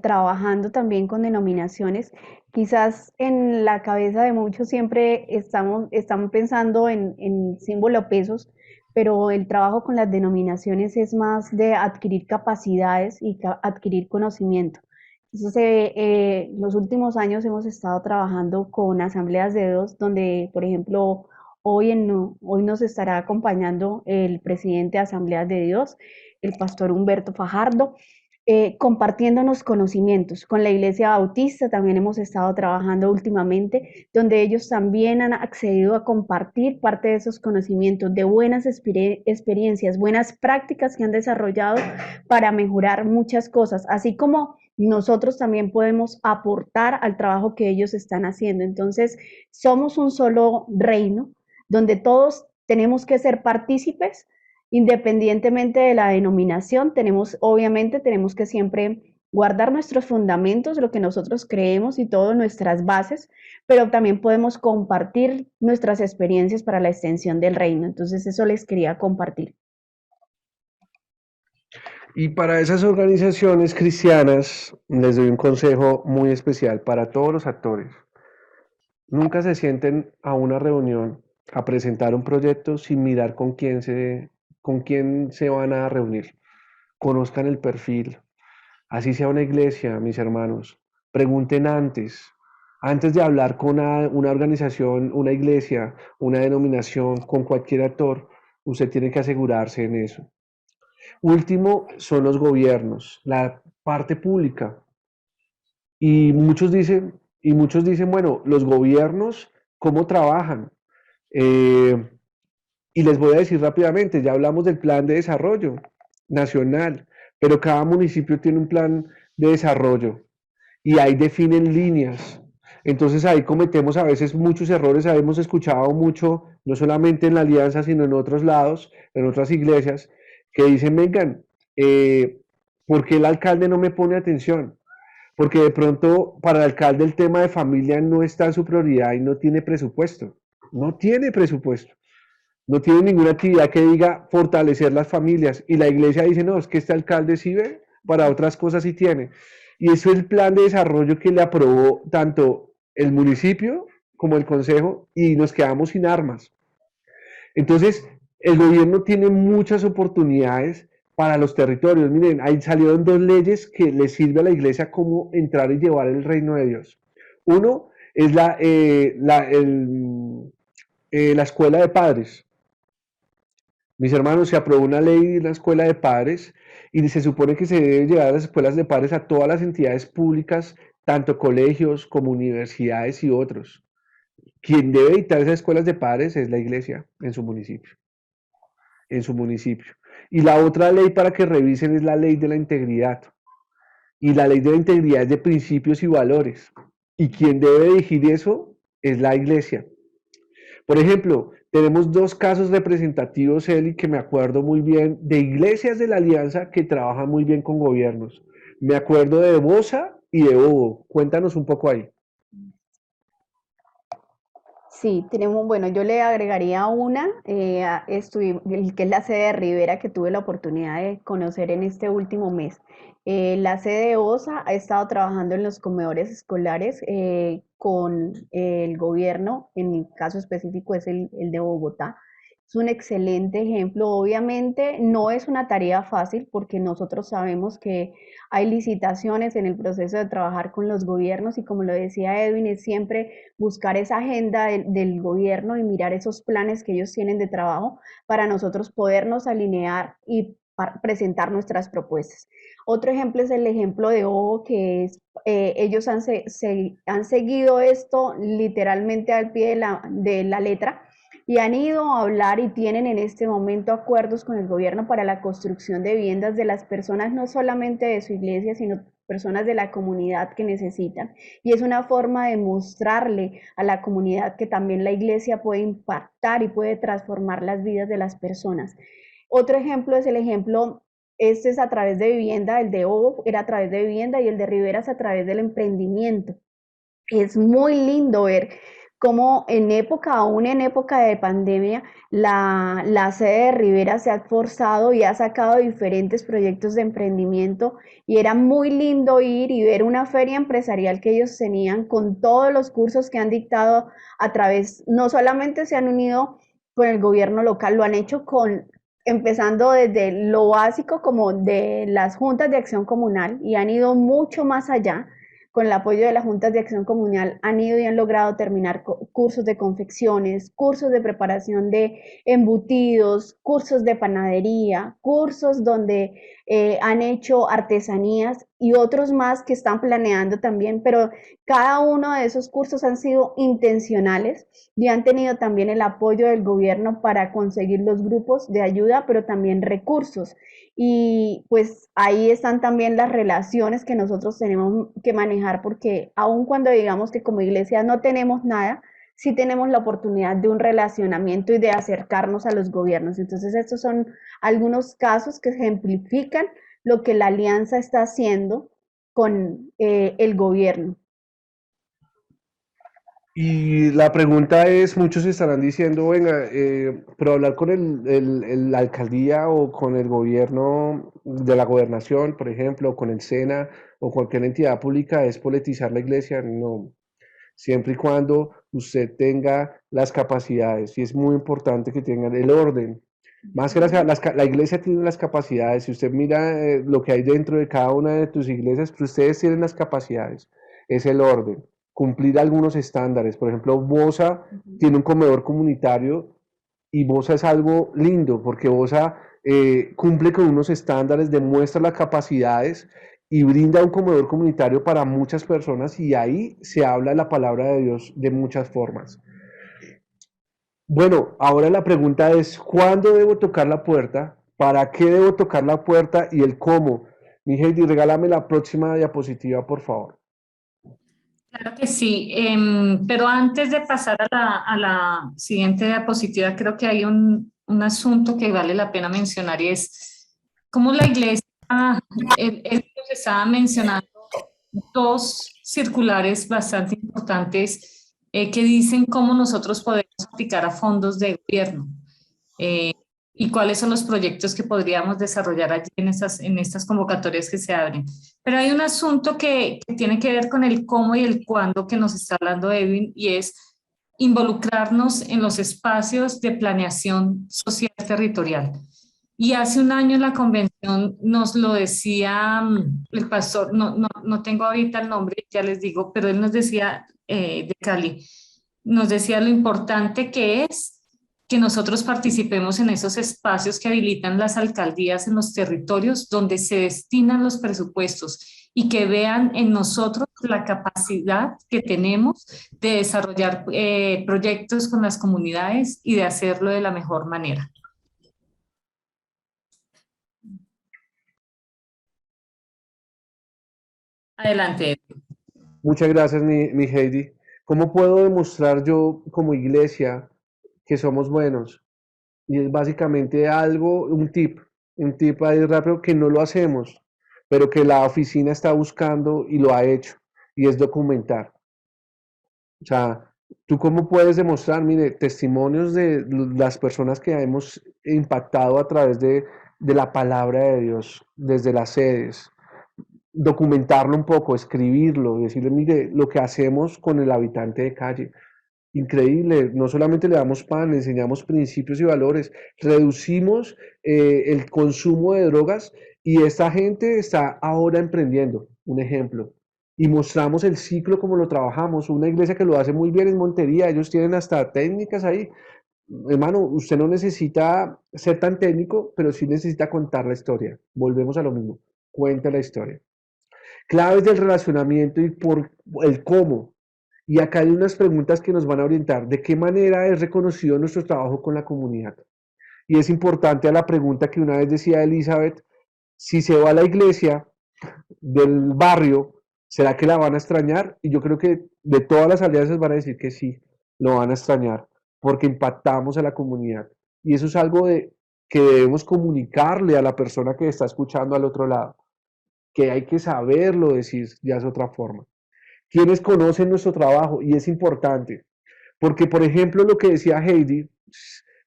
trabajando también con denominaciones. Quizás en la cabeza de muchos siempre están pensando en símbolo pesos, pero el trabajo con las denominaciones es más de adquirir capacidades y adquirir conocimiento. Entonces, los últimos años hemos estado trabajando con asambleas de Dios, donde, por ejemplo, hoy nos estará acompañando el presidente de Asambleas de Dios, el pastor Humberto Fajardo, compartiéndonos conocimientos. Con la Iglesia Bautista también hemos estado trabajando últimamente, donde ellos también han accedido a compartir parte de esos conocimientos, de buenas experiencias, buenas prácticas que han desarrollado para mejorar muchas cosas, así como nosotros también podemos aportar al trabajo que ellos están haciendo. Entonces, somos un solo reino donde todos tenemos que ser partícipes independientemente de la denominación. Obviamente, tenemos que siempre guardar nuestros fundamentos, lo que nosotros creemos y todas nuestras bases, pero también podemos compartir nuestras experiencias para la extensión del reino. Entonces, eso les quería compartir. Y para esas organizaciones cristianas les doy un consejo muy especial para todos los actores. Nunca se sienten a una reunión a presentar un proyecto sin mirar con quién se van a reunir. Conozcan el perfil. Así sea una iglesia, mis hermanos. Pregunten antes de hablar con una organización, una iglesia, una denominación, con cualquier actor, usted tiene que asegurarse en eso. Último son los gobiernos, la parte pública. Y muchos dicen, bueno, los gobiernos, ¿cómo trabajan? Eh, y les voy a decir rápidamente, ya hablamos del plan de desarrollo nacional, pero cada municipio tiene un plan de desarrollo y ahí definen líneas. Entonces ahí cometemos a veces muchos errores, hemos escuchado mucho, no solamente en la alianza, sino en otros lados, en otras iglesias, que dicen, vengan, ¿por qué el alcalde no me pone atención? Porque de pronto para el alcalde el tema de familia no está en su prioridad y no tiene presupuesto. No tiene presupuesto. No tiene ninguna actividad que diga fortalecer las familias. Y la iglesia dice, no, es que este alcalde sí ve, para otras cosas sí tiene. Y eso es el plan de desarrollo que le aprobó tanto el municipio como el consejo y nos quedamos sin armas. Entonces, el gobierno tiene muchas oportunidades para los territorios. Miren, ahí salieron dos leyes que le sirve a la iglesia cómo entrar y llevar el reino de Dios. Uno es la escuela de padres. Mis hermanos, se aprobó una ley de la escuela de padres y se supone que se debe llevar a las escuelas de padres a todas las entidades públicas, tanto colegios como universidades y otros. Quien debe dictar esas escuelas de padres es la iglesia en su municipio. En su municipio. Y la otra ley para que revisen es la ley de la integridad. Y la ley de la integridad es de principios y valores. Y quien debe dirigir eso es la iglesia. Por ejemplo, tenemos dos casos representativos, Eli, que me acuerdo muy bien, de iglesias de la Alianza que trabajan muy bien con gobiernos. Me acuerdo de Bosa y de Bobo. Cuéntanos un poco ahí. Sí, tenemos, bueno, yo le agregaría una, que es la sede de Rivera, que tuve la oportunidad de conocer en este último mes. La sede de OSA ha estado trabajando en los comedores escolares con el gobierno, en mi caso específico es el de Bogotá. Es un excelente ejemplo. Obviamente no es una tarea fácil porque nosotros sabemos que hay licitaciones en el proceso de trabajar con los gobiernos y como lo decía Edwin, es siempre buscar esa agenda del gobierno y mirar esos planes que ellos tienen de trabajo para nosotros podernos alinear y presentar nuestras propuestas. Otro ejemplo es el ejemplo de OVO, que es, ellos han seguido esto literalmente al pie de la letra y han ido a hablar y tienen en este momento acuerdos con el gobierno para la construcción de viviendas de las personas, no solamente de su iglesia, sino personas de la comunidad que necesitan. Y es una forma de mostrarle a la comunidad que también la iglesia puede impactar y puede transformar las vidas de las personas. Otro ejemplo es el ejemplo, este es a través de vivienda, el de Ovo era a través de vivienda y el de Rivera es a través del emprendimiento. Es muy lindo ver cómo aún en época de pandemia, la sede de Rivera se ha esforzado y ha sacado diferentes proyectos de emprendimiento y era muy lindo ir y ver una feria empresarial que ellos tenían con todos los cursos que han dictado a través, no solamente se han unido con el gobierno local, lo han hecho empezando desde lo básico como de las juntas de acción comunal y han ido mucho más allá con el apoyo de las juntas de acción comunal, han ido y han logrado terminar cursos de confecciones, cursos de preparación de embutidos, cursos de panadería, cursos donde han hecho artesanías y otros más que están planeando también, pero cada uno de esos cursos han sido intencionales y han tenido también el apoyo del gobierno para conseguir los grupos de ayuda, pero también recursos. Y pues ahí están también las relaciones que nosotros tenemos que manejar, porque aun cuando digamos que como iglesia no tenemos nada, sí tenemos la oportunidad de un relacionamiento y de acercarnos a los gobiernos. Entonces estos son algunos casos que ejemplifican lo que la alianza está haciendo con el gobierno. Y la pregunta es, muchos estarán diciendo, venga, pero hablar con la alcaldía o con el gobierno de la gobernación, por ejemplo, o con el SENA o cualquier entidad pública es politizar la iglesia. No, siempre y cuando usted tenga las capacidades, y es muy importante que tengan el orden. Más que la iglesia tiene las capacidades, si usted mira lo que hay dentro de cada una de tus iglesias, pues ustedes tienen las capacidades, es el orden, cumplir algunos estándares. Por ejemplo, Bosa tiene un comedor comunitario y Bosa es algo lindo porque Bosa cumple con unos estándares, demuestra las capacidades y brinda un comedor comunitario para muchas personas y ahí se habla la palabra de Dios de muchas formas. Bueno, ahora la pregunta es, ¿cuándo debo tocar la puerta? ¿Para qué debo tocar la puerta? Y el cómo. Mi Heidi, regálame la próxima diapositiva, por favor. Claro que sí, pero antes de pasar a la siguiente diapositiva, creo que hay un asunto que vale la pena mencionar y es cómo la iglesia, él nos estaba mencionando dos circulares bastante importantes que dicen cómo nosotros podemos aplicar a fondos de gobierno eh, y cuáles son los proyectos que podríamos desarrollar allí en estas convocatorias que se abren. Pero hay un asunto que tiene que ver con el cómo y el cuándo que nos está hablando Edwin y es involucrarnos en los espacios de planeación social territorial. Y hace un año en la convención nos lo decía el pastor, no tengo ahorita el nombre, ya les digo, pero él nos decía de Cali, nos decía lo importante que es que nosotros participemos en esos espacios que habilitan las alcaldías en los territorios donde se destinan los presupuestos y que vean en nosotros la capacidad que tenemos de desarrollar proyectos con las comunidades y de hacerlo de la mejor manera. Adelante. Muchas gracias, mi Heidi. ¿Cómo puedo demostrar yo como iglesia que somos buenos? Y es básicamente algo, un tip ahí rápido que no lo hacemos. pero que la oficina está buscando y lo ha hecho, y es documentar. O sea, ¿tú cómo puedes demostrar, mire, testimonios de las personas que hemos impactado a través de la palabra de Dios, desde las sedes? Documentarlo un poco, escribirlo, decirle, mire, lo que hacemos con el habitante de calle. Increíble, no solamente le damos pan, le enseñamos principios y valores, reducimos el consumo de drogas y esta gente está ahora emprendiendo, un ejemplo. Y mostramos el ciclo como lo trabajamos. Una iglesia que lo hace muy bien en Montería, ellos tienen hasta técnicas ahí. Hermano, usted no necesita ser tan técnico, pero sí necesita contar la historia. Volvemos a lo mismo, cuenta la historia. Claves del relacionamiento y por el cómo. Y acá hay unas preguntas que nos van a orientar. ¿De qué manera es reconocido nuestro trabajo con la comunidad? Y es importante a la pregunta que una vez decía Elizabeth, si se va a la iglesia del barrio, ¿será que la van a extrañar? Y yo creo que de todas las alianzas van a decir que sí, lo van a extrañar, porque impactamos a la comunidad. Y eso es algo que debemos comunicarle a la persona que está escuchando al otro lado, que hay que saberlo decir, ya es otra forma. Quienes conocen nuestro trabajo y es importante, porque por ejemplo lo que decía Heidi,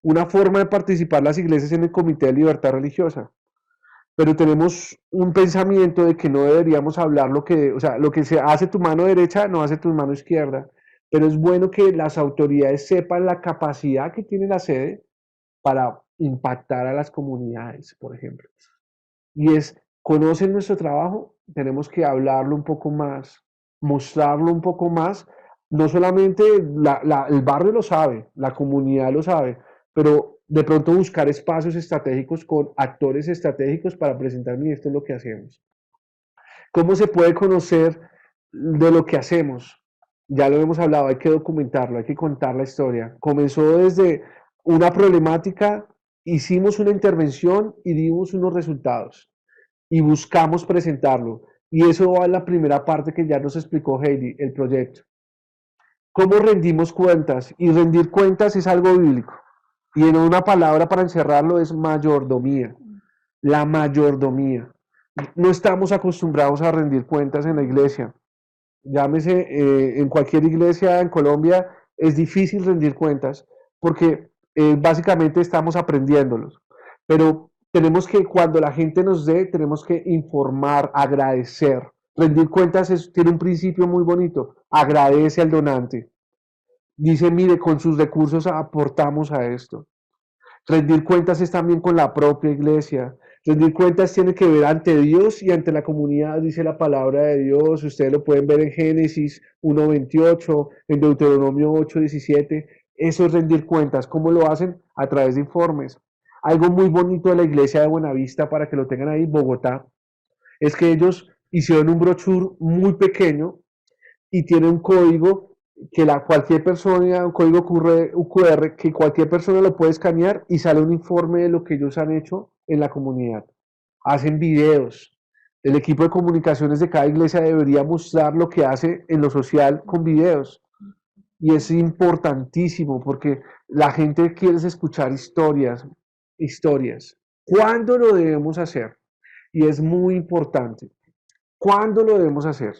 una forma de participar las iglesias en el Comité de Libertad Religiosa, pero tenemos un pensamiento de que no deberíamos hablar o sea, lo que se hace tu mano derecha no hace tu mano izquierda, pero es bueno que las autoridades sepan la capacidad que tiene la sede para impactar a las comunidades, por ejemplo. Y conocen nuestro trabajo, tenemos que hablarlo un poco más, mostrarlo un poco más. No solamente el barrio lo sabe, la comunidad lo sabe, pero de pronto buscar espacios estratégicos con actores estratégicos para presentar, mire, esto es lo que hacemos. ¿Cómo se puede conocer de lo que hacemos? Ya lo hemos hablado, hay que documentarlo, hay que contar la historia. Comenzó desde una problemática, hicimos una intervención y dimos unos resultados y buscamos presentarlo. Y eso va a la primera parte que ya nos explicó Heidi, el proyecto. ¿Cómo rendimos cuentas? Y rendir cuentas es algo bíblico. Y en una palabra para encerrarlo es mayordomía. La mayordomía. No estamos acostumbrados a rendir cuentas en la iglesia. Llámese, en cualquier iglesia en Colombia es difícil rendir cuentas porque básicamente estamos aprendiéndolos. Pero tenemos que, cuando la gente nos dé, tenemos que informar, agradecer. Rendir cuentas tiene un principio muy bonito. Agradece al donante. Dice, mire, con sus recursos aportamos a esto. Rendir cuentas es también con la propia iglesia. Rendir cuentas tiene que ver ante Dios y ante la comunidad, dice la palabra de Dios. Ustedes lo pueden ver en Génesis 1:28, en Deuteronomio 8:17. Eso es rendir cuentas. ¿Cómo lo hacen? A través de informes. Algo muy bonito de la iglesia de Buenavista, para que lo tengan ahí, Bogotá, es que ellos hicieron un brochure muy pequeño y tiene un código que cualquier persona, un código QR, que cualquier persona lo puede escanear y sale un informe de lo que ellos han hecho en la comunidad. Hacen videos. El equipo de comunicaciones de cada iglesia debería mostrar lo que hace en lo social con videos. Y es importantísimo porque la gente quiere escuchar historias, historias. ¿Cuándo lo debemos hacer? Y es muy importante. ¿Cuándo lo debemos hacer?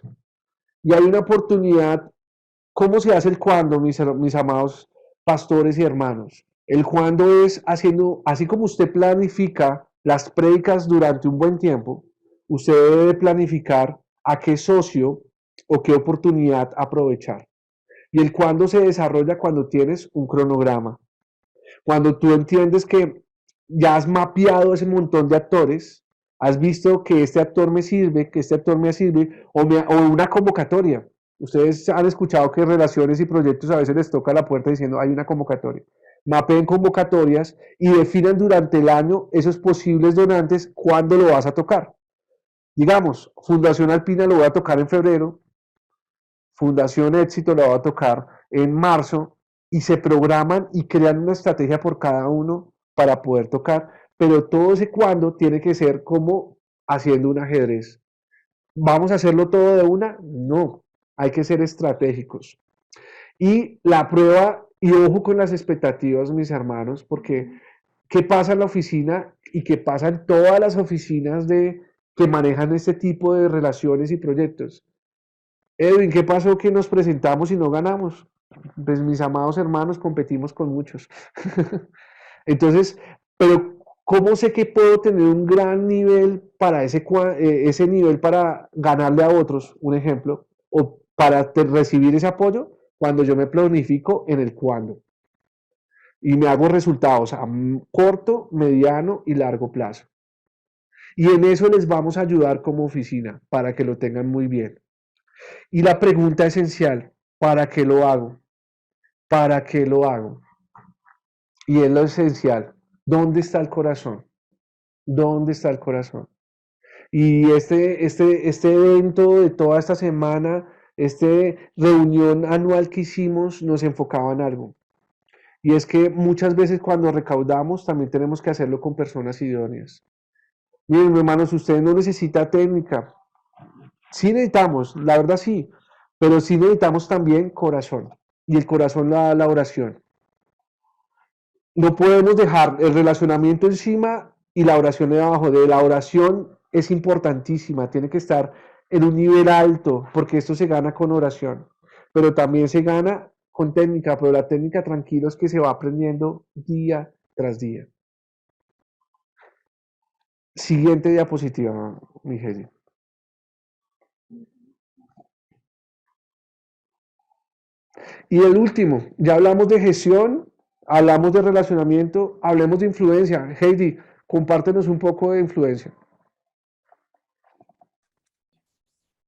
Y hay una oportunidad. ¿Cómo se hace el cuándo, mis amados pastores y hermanos? El cuándo es haciendo, así como usted planifica las prédicas durante un buen tiempo, usted debe planificar a qué socio o qué oportunidad aprovechar. Y el cuándo se desarrolla cuando tienes un cronograma. Cuando tú entiendes que ya has mapeado ese montón de actores, has visto que este actor me sirve, que este actor me sirve, o una convocatoria. Ustedes han escuchado que relaciones y proyectos a veces les toca la puerta diciendo hay una convocatoria. Mapeen convocatorias y definan durante el año esos posibles donantes cuándo lo vas a tocar. Digamos, Fundación Alpina lo voy a tocar en febrero, Fundación Éxito lo va a tocar en marzo, y se programan y crean una estrategia por cada uno para poder tocar, pero todo ese cuándo tiene que ser como haciendo un ajedrez. ¿Vamos a hacerlo todo de una? No, hay que ser estratégicos. Y la prueba, y ojo con las expectativas, mis hermanos, porque ¿qué pasa en la oficina y qué pasa en todas las oficinas de que manejan este tipo de relaciones y proyectos. Edwin, ¿qué pasó que nos presentamos y no ganamos? Pues mis amados hermanos, competimos con muchos. Entonces, pero ¿cómo sé que puedo tener un gran nivel para ese nivel para ganarle a otros, un ejemplo, o para recibir ese apoyo? Cuando yo me planifico en el cuándo y me hago resultados a corto, mediano y largo plazo. Y en eso les vamos a ayudar como oficina para que lo tengan muy bien. Y la pregunta esencial, ¿para qué lo hago? ¿Para qué lo hago? Y es lo esencial, ¿dónde está el corazón? ¿Dónde está el corazón? Y este evento de toda esta semana, esta reunión anual que hicimos, nos enfocaba en algo. Y es que muchas veces cuando recaudamos también tenemos que hacerlo con personas idóneas. Miren, hermanos, ustedes no necesitan técnica. Sí necesitamos, la verdad sí, pero sí necesitamos también corazón. Y el corazón la da la oración. No podemos dejar el relacionamiento encima y la oración debajo. De la oración es importantísima, tiene que estar en un nivel alto, porque esto se gana con oración, pero también se gana con técnica, pero la técnica, tranquilos, que se va aprendiendo día tras día. Siguiente diapositiva, Miguel. Y el último, ya hablamos de gestión, hablamos de relacionamiento, hablemos de influencia. Heidi, compártenos un poco de influencia.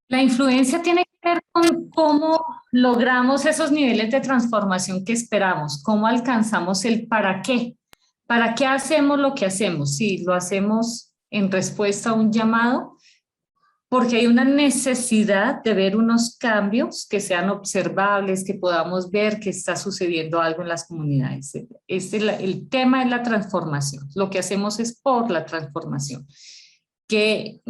La influencia tiene que ver con cómo logramos esos niveles de transformación que esperamos, cómo alcanzamos el para qué hacemos lo que hacemos, si lo hacemos en respuesta a un llamado, porque hay una necesidad de ver unos cambios que sean observables, que podamos ver que está sucediendo algo en las comunidades. El tema es la transformación, lo que hacemos es por la transformación, que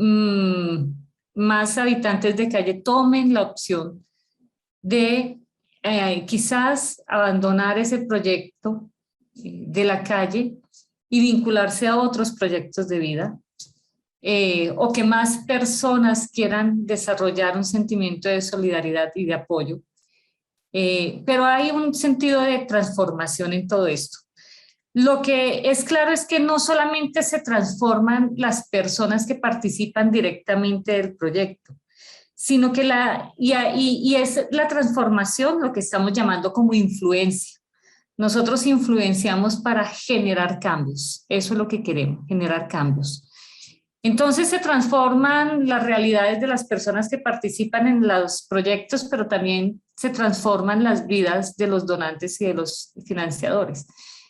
más habitantes de calle tomen la opción de quizás abandonar ese proyecto de la calle y vincularse a otros proyectos de vida, o que más personas quieran desarrollar un sentimiento de solidaridad y de apoyo. Pero hay un sentido de transformación en todo esto. Lo que es claro es que no solamente se transforman las personas que participan directamente del proyecto, sino que es la transformación lo que estamos llamando como influencia. Nosotros influenciamos para generar cambios, eso es lo que queremos, generar cambios. Entonces se transforman las realidades de las personas que participan en los proyectos, pero también se transforman las vidas de los donantes y de los financiadores.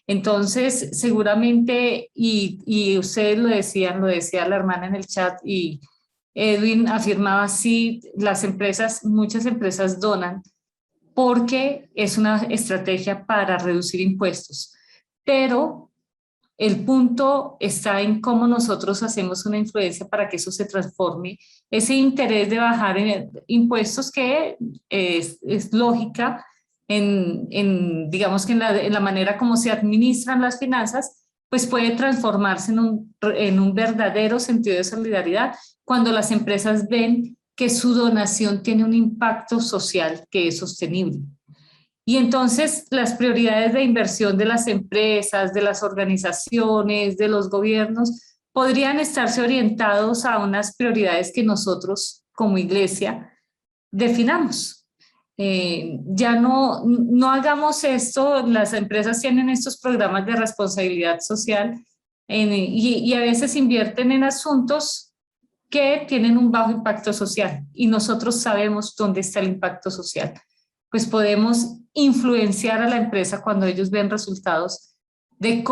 Entonces, seguramente, y ustedes lo decía la hermana en el chat, y Edwin afirmaba, sí, muchas empresas donan porque es una estrategia para reducir impuestos, pero el punto está en cómo nosotros hacemos una influencia para que eso se transforme. Ese interés de bajar impuestos que es lógica digamos que en la manera como se administran las finanzas, pues puede transformarse en un verdadero sentido de solidaridad cuando las empresas ven que su donación tiene un impacto social que es sostenible. Y entonces las prioridades de inversión de las empresas, de las organizaciones, de los gobiernos, podrían estarse orientados a unas prioridades que nosotros como iglesia definamos. Ya no hagamos esto, las empresas tienen estos programas de responsabilidad social y a veces invierten en asuntos que tienen un bajo impacto social y nosotros sabemos dónde está el impacto social. Pues podemos influenciar a la empresa cuando ellos ven resultados de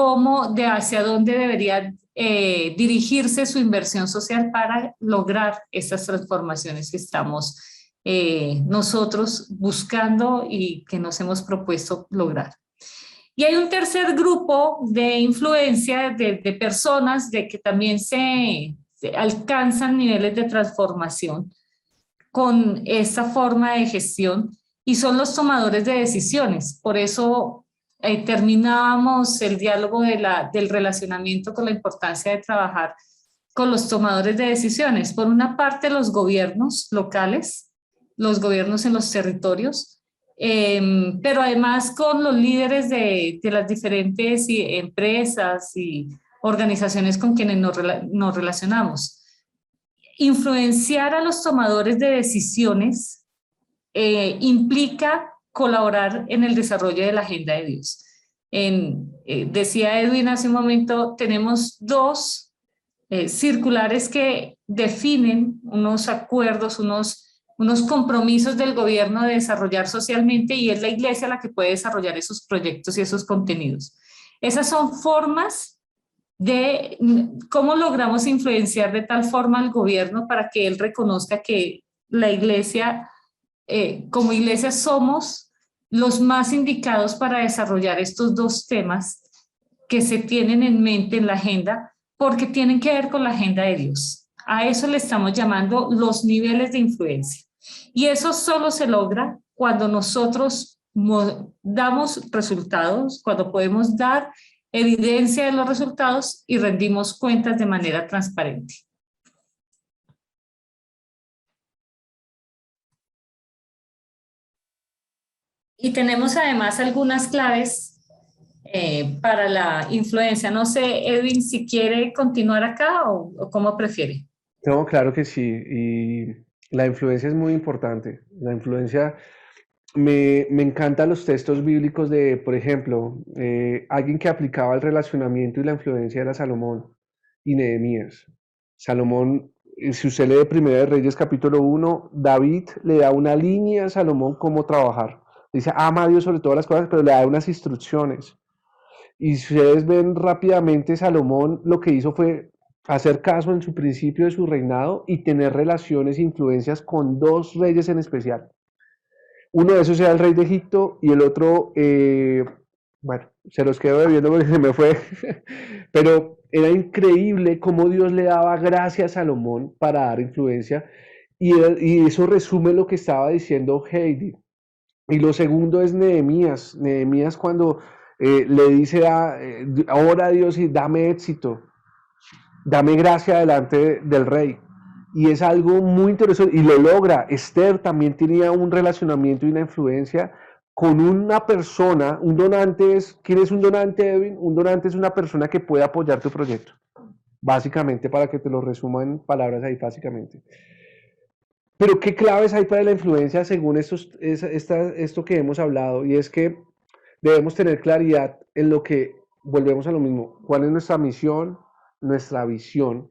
hacia dónde debería dirigirse su inversión social para lograr estas transformaciones que estamos nosotros buscando y que nos hemos propuesto lograr. Y hay un tercer grupo de influencia de personas de que también se alcanzan niveles de transformación con esta forma de gestión y son los tomadores de decisiones. Por eso terminábamos el diálogo del relacionamiento con la importancia de trabajar con los tomadores de decisiones. Por una parte, los gobiernos locales, los gobiernos en los territorios, pero además con los líderes de las diferentes empresas y organizaciones con quienes nos relacionamos. Influenciar a los tomadores de decisiones implica colaborar en el desarrollo de la agenda de Dios. Decía Edwin hace un momento, tenemos dos circulares que definen unos acuerdos, unos compromisos del gobierno de desarrollar socialmente, y es la iglesia la que puede desarrollar esos proyectos y esos contenidos. Esas son formas de cómo logramos influenciar de tal forma al gobierno para que él reconozca que la iglesia, como iglesia, somos los más indicados para desarrollar estos dos temas que se tienen en mente en la agenda, porque tienen que ver con la agenda de Dios. A eso le estamos llamando los niveles de influencia. Y eso solo se logra cuando nosotros damos resultados, cuando podemos dar evidencia de los resultados y rendimos cuentas de manera transparente. Y tenemos además algunas claves para la influencia. No sé, Edwin, si quiere continuar acá o cómo prefiere. No, claro que sí. Y la influencia es muy importante. La influencia, me encantan los textos bíblicos de, por ejemplo, alguien que aplicaba el relacionamiento y la influencia era Salomón y Nehemías. Salomón, si usted lee Primera de Reyes capítulo 1, David le da una línea a Salomón cómo trabajar. Dice, ama a Dios sobre todas las cosas, pero le da unas instrucciones. Y si ustedes ven rápidamente, Salomón lo que hizo fue hacer caso en su principio de su reinado y tener relaciones e influencias con dos reyes en especial. Uno de esos era el rey de Egipto y el otro, bueno, se los quedo debiendo porque se me fue, pero era increíble cómo Dios le daba gracia a Salomón para dar influencia, y eso resume lo que estaba diciendo Heidi. Y lo segundo es Nehemías. Nehemías cuando le dice, ora a Dios y dame éxito, dame gracia delante del rey. Y es algo muy interesante y lo logra. Esther también tenía un relacionamiento y una influencia con una persona. Un donante es, ¿quién es un donante, Edwin? Un donante es una persona que puede apoyar tu proyecto. Básicamente, para que te lo resuma en palabras ahí, básicamente. Pero ¿qué claves hay para la influencia según esto que hemos hablado? Y es que debemos tener claridad en lo que, volvemos a lo mismo, cuál es nuestra misión, nuestra visión,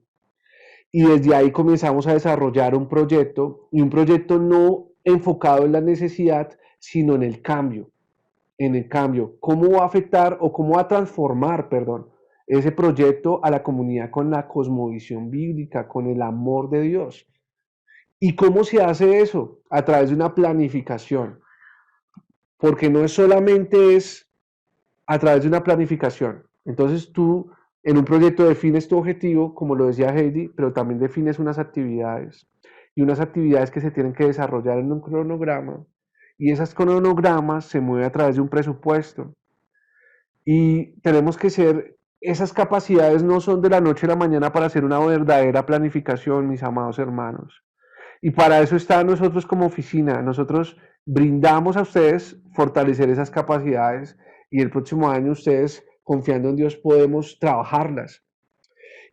y desde ahí comenzamos a desarrollar un proyecto, y un proyecto no enfocado en la necesidad, sino en el cambio, cómo va a afectar o cómo va a transformar, perdón, ese proyecto a la comunidad con la cosmovisión bíblica, con el amor de Dios. ¿Y cómo se hace eso? A través de una planificación, porque no es solamente a través de una planificación. Entonces tú en un proyecto defines tu objetivo, como lo decía Heidi, pero también defines unas actividades, y unas actividades que se tienen que desarrollar en un cronograma, y esas cronogramas se mueven a través de un presupuesto. Y tenemos que esas capacidades no son de la noche a la mañana para hacer una verdadera planificación, mis amados hermanos. Y para eso está nosotros como oficina. Nosotros brindamos a ustedes fortalecer esas capacidades, y el próximo año ustedes, confiando en Dios, podemos trabajarlas.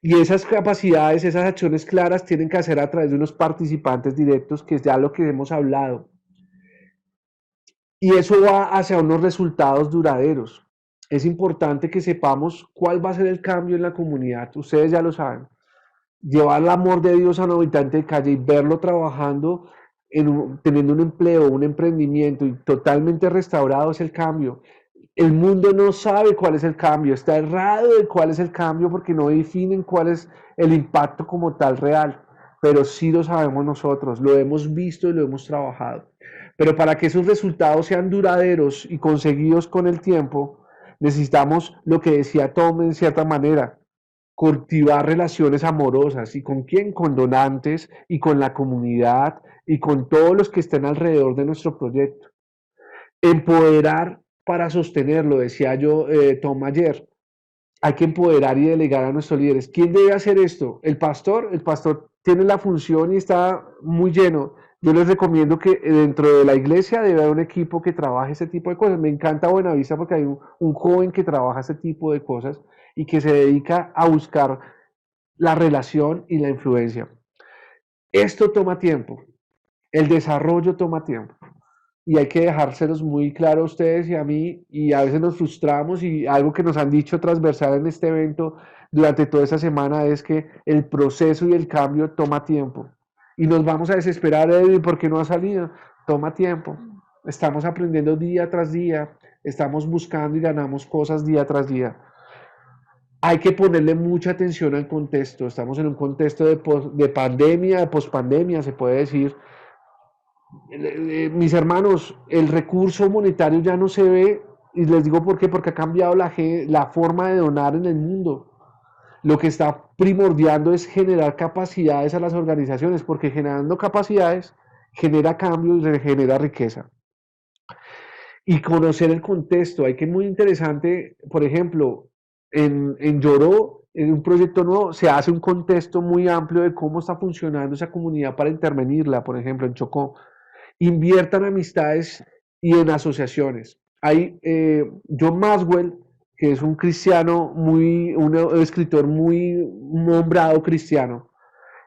Y esas capacidades, esas acciones claras tienen que hacer a través de unos participantes directos, que es ya lo que hemos hablado. Y eso va hacia unos resultados duraderos. Es importante que sepamos cuál va a ser el cambio en la comunidad. Ustedes ya lo saben. Llevar el amor de Dios a un habitante de calle y verlo trabajando, teniendo un empleo, un emprendimiento y totalmente restaurado, es el cambio. El mundo no sabe cuál es el cambio, está errado de cuál es el cambio porque no definen cuál es el impacto como tal real, pero sí lo sabemos nosotros, lo hemos visto y lo hemos trabajado. Pero para que esos resultados sean duraderos y conseguidos con el tiempo, necesitamos lo que decía Tom en cierta manera, cultivar relaciones amorosas. ¿Y con quién? Con donantes y con la comunidad y con todos los que estén alrededor de nuestro proyecto. Empoderar para sostenerlo, decía yo, Tom ayer. hay que empoderar y delegar a nuestros líderes. ¿Quién debe hacer esto? El pastor tiene la función y está muy lleno. Yo les recomiendo que dentro de la iglesia debe haber un equipo que trabaje ese tipo de cosas. Me encanta Buenavista porque hay un joven que trabaja ese tipo de cosas y que se dedica a buscar la relación y la influencia. Esto toma tiempo, el desarrollo toma tiempo y hay que dejárselos muy claro a ustedes y a mí, y a veces nos frustramos, y algo que nos han dicho transversal en este evento durante toda esta semana es que el proceso y el cambio toma tiempo y nos vamos a desesperar, Edwin, porque no ha salido. Toma tiempo, estamos aprendiendo día tras día, estamos buscando y ganamos cosas día tras día. Hay que ponerle mucha atención al contexto. Estamos en un contexto de pandemia, de pospandemia, se puede decir. Mis hermanos, el recurso monetario ya no se ve, y les digo por qué, porque ha cambiado la forma de donar en el mundo. Lo que está primordiando es generar capacidades a las organizaciones, porque generando capacidades genera cambios y genera riqueza. Y conocer el contexto, hay que muy interesante, por ejemplo, en Lloró, en un proyecto nuevo, se hace un contexto muy amplio de cómo está funcionando esa comunidad para intervenirla, por ejemplo, en Chocó. Inviertan en amistades y en asociaciones. Hay John Maxwell, que es un cristiano un escritor muy nombrado cristiano.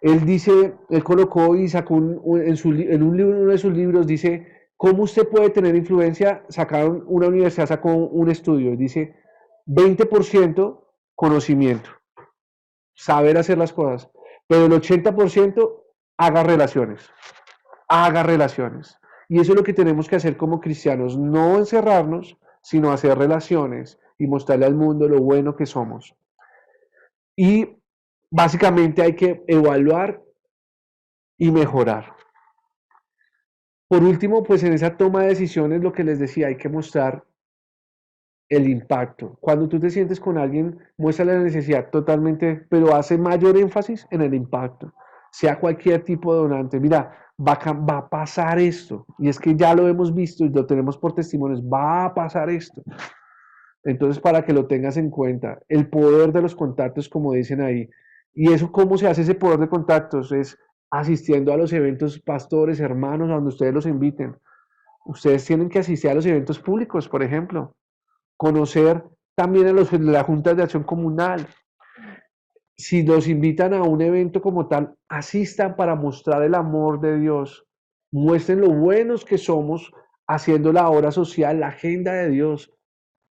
Él dice, él colocó y sacó en un libro, uno de sus libros, dice, ¿cómo usted puede tener influencia? Sacaron, una universidad sacó un estudio, dice, 20% conocimiento, saber hacer las cosas, pero el 80% haga relaciones, haga relaciones. Y eso es lo que tenemos que hacer como cristianos, no encerrarnos, sino hacer relaciones y mostrarle al mundo lo bueno que somos. Y básicamente hay que evaluar y mejorar. Por último, pues en esa toma de decisiones, lo que les decía, hay que mostrar el impacto. Cuando tú te sientes con alguien, muestra la necesidad totalmente, pero hace mayor énfasis en el impacto. Sea cualquier tipo de donante, mira, va a pasar esto, y es que ya lo hemos visto y lo tenemos por testimonios, va a pasar esto. Entonces, para que lo tengas en cuenta, el poder de los contactos, como dicen ahí. ¿Y eso cómo se hace ese poder de contactos? Es asistiendo a los eventos, pastores, hermanos, a donde ustedes los inviten. Ustedes tienen que asistir a los eventos públicos, por ejemplo. Conocer también a los de la Junta de Acción Comunal. Si los invitan a un evento como tal, asistan para mostrar el amor de Dios. Muestren lo buenos que somos haciendo la obra social, la agenda de Dios.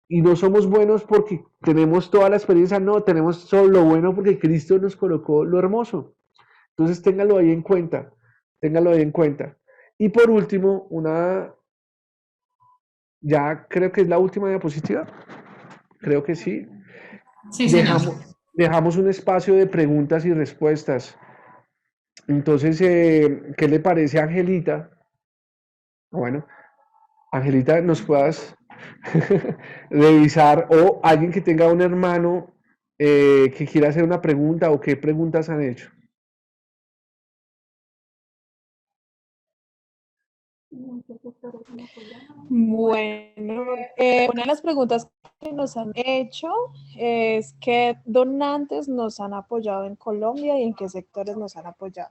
Y no somos buenos porque tenemos toda la experiencia, no, tenemos solo lo bueno porque Cristo nos colocó lo hermoso. Entonces ténganlo ahí en cuenta, ténganlo ahí en cuenta. Y por último, ya creo que es la última diapositiva, creo que sí. Sí, señor. Dejamos un espacio de preguntas y respuestas. Entonces, ¿qué le parece a Angelita? Bueno, Angelita, nos puedas revisar, o alguien que tenga un hermano que quiera hacer una pregunta, o qué preguntas han hecho. Bueno, una de las preguntas que nos han hecho es qué donantes nos han apoyado en Colombia y en qué sectores nos han apoyado.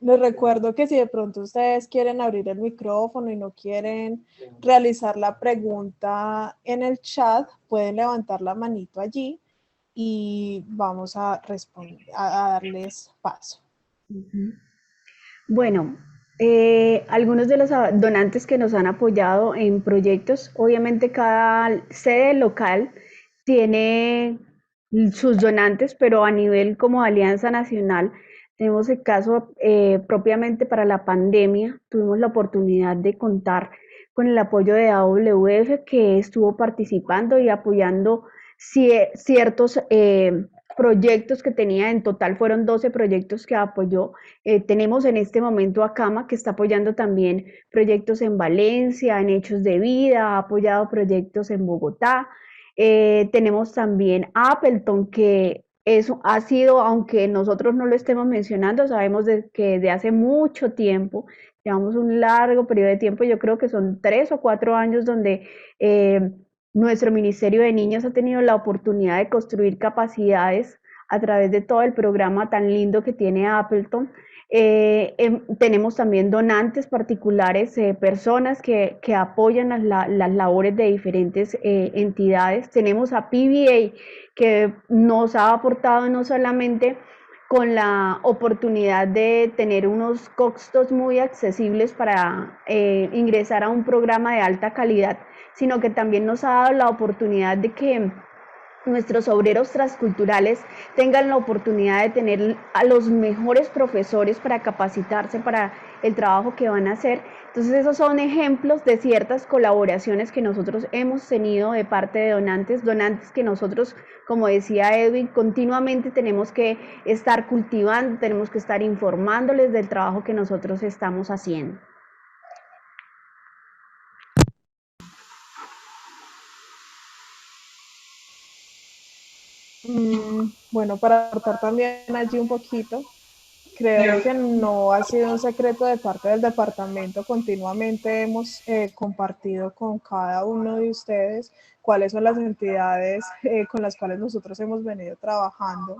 Les recuerdo que si de pronto ustedes quieren abrir el micrófono y no quieren realizar la pregunta en el chat, pueden levantar la manito allí y vamos a responder, a darles paso. Bueno, algunos de los donantes que nos han apoyado en proyectos, obviamente cada sede local tiene sus donantes, pero a nivel como Alianza Nacional, tenemos el caso propiamente para la pandemia, tuvimos la oportunidad de contar con el apoyo de AWF, que estuvo participando y apoyando ciertos proyectos que tenía. En total fueron 12 proyectos que apoyó. Tenemos en este momento a Cama, que está apoyando también proyectos en Valencia, en Hechos de Vida, ha apoyado proyectos en Bogotá. Tenemos también a Appleton, que eso ha sido, aunque nosotros no lo estemos mencionando, sabemos que de hace mucho tiempo, llevamos un largo periodo de tiempo, yo creo que son 3 o 4 años donde Nuestro Ministerio de Niños ha tenido la oportunidad de construir capacidades a través de todo el programa tan lindo que tiene Appleton. Tenemos también donantes particulares, personas que apoyan las labores de diferentes entidades. Tenemos a PBA, que nos ha aportado no solamente con la oportunidad de tener unos costos muy accesibles para ingresar a un programa de alta calidad, sino que también nos ha dado la oportunidad de que nuestros obreros transculturales tengan la oportunidad de tener a los mejores profesores para capacitarse para el trabajo que van a hacer. Entonces esos son ejemplos de ciertas colaboraciones que nosotros hemos tenido de parte de donantes que nosotros, como decía Edwin, continuamente tenemos que estar cultivando, tenemos que estar informándoles del trabajo que nosotros estamos haciendo. Bueno, para aportar también allí un poquito, creo que no ha sido un secreto de parte del departamento. Continuamente hemos compartido con cada uno de ustedes cuáles son las entidades con las cuales nosotros hemos venido trabajando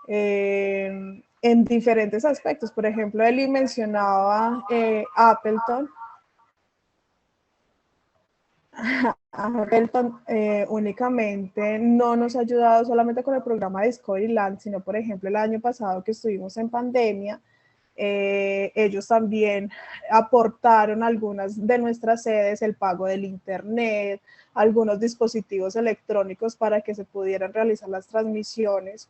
en diferentes aspectos. Por ejemplo, Eli mencionaba Appleton. Appleton únicamente no nos ha ayudado solamente con el programa Discoveryland, sino por ejemplo el año pasado que estuvimos en pandemia, ellos también aportaron algunas de nuestras sedes, el pago del internet, algunos dispositivos electrónicos para que se pudieran realizar las transmisiones.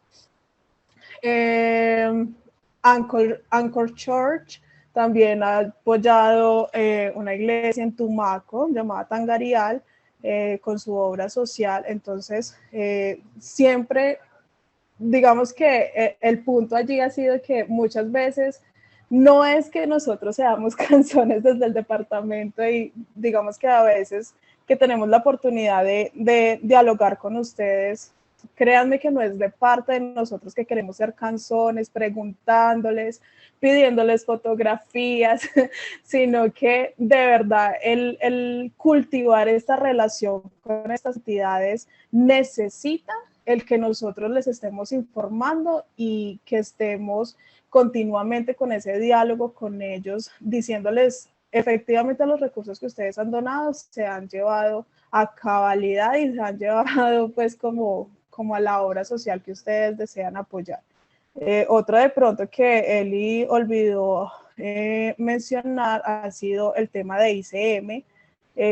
Anchor Church también ha apoyado una iglesia en Tumaco llamada Tangarial con su obra social. Entonces, siempre, digamos que el punto allí ha sido que muchas veces no es que nosotros seamos canzones desde el departamento y digamos que a veces que tenemos la oportunidad de dialogar con ustedes, créanme que no es de parte de nosotros que queremos ser canzones, preguntándoles, pidiéndoles fotografías, sino que de verdad el cultivar esta relación con estas entidades necesita el que nosotros les estemos informando y que estemos continuamente con ese diálogo con ellos, diciéndoles efectivamente los recursos que ustedes han donado se han llevado a cabalidad y se han llevado pues como a la obra social que ustedes desean apoyar. Otro de pronto que Eli olvidó mencionar ha sido el tema de ICM.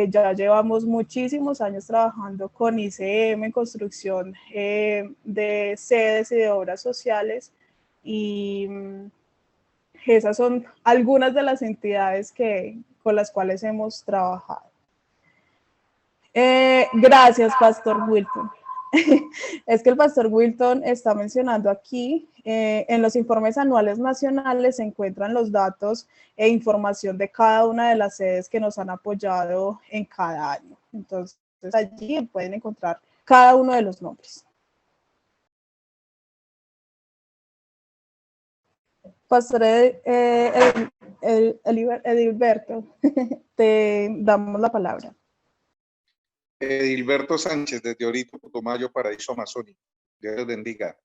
Ya llevamos muchísimos años trabajando con ICM en construcción de sedes y de obras sociales y esas son algunas de las entidades con las cuales hemos trabajado. Gracias, Pastor Wilton. Es que el Pastor Wilton está mencionando aquí, en los informes anuales nacionales se encuentran los datos e información de cada una de las sedes que nos han apoyado en cada año. Entonces, allí pueden encontrar cada uno de los nombres. Pastor Edilberto, te damos la palabra. Edilberto Sánchez, desde Orito, Putumayo, Paraíso Amazónico. Dios les bendiga.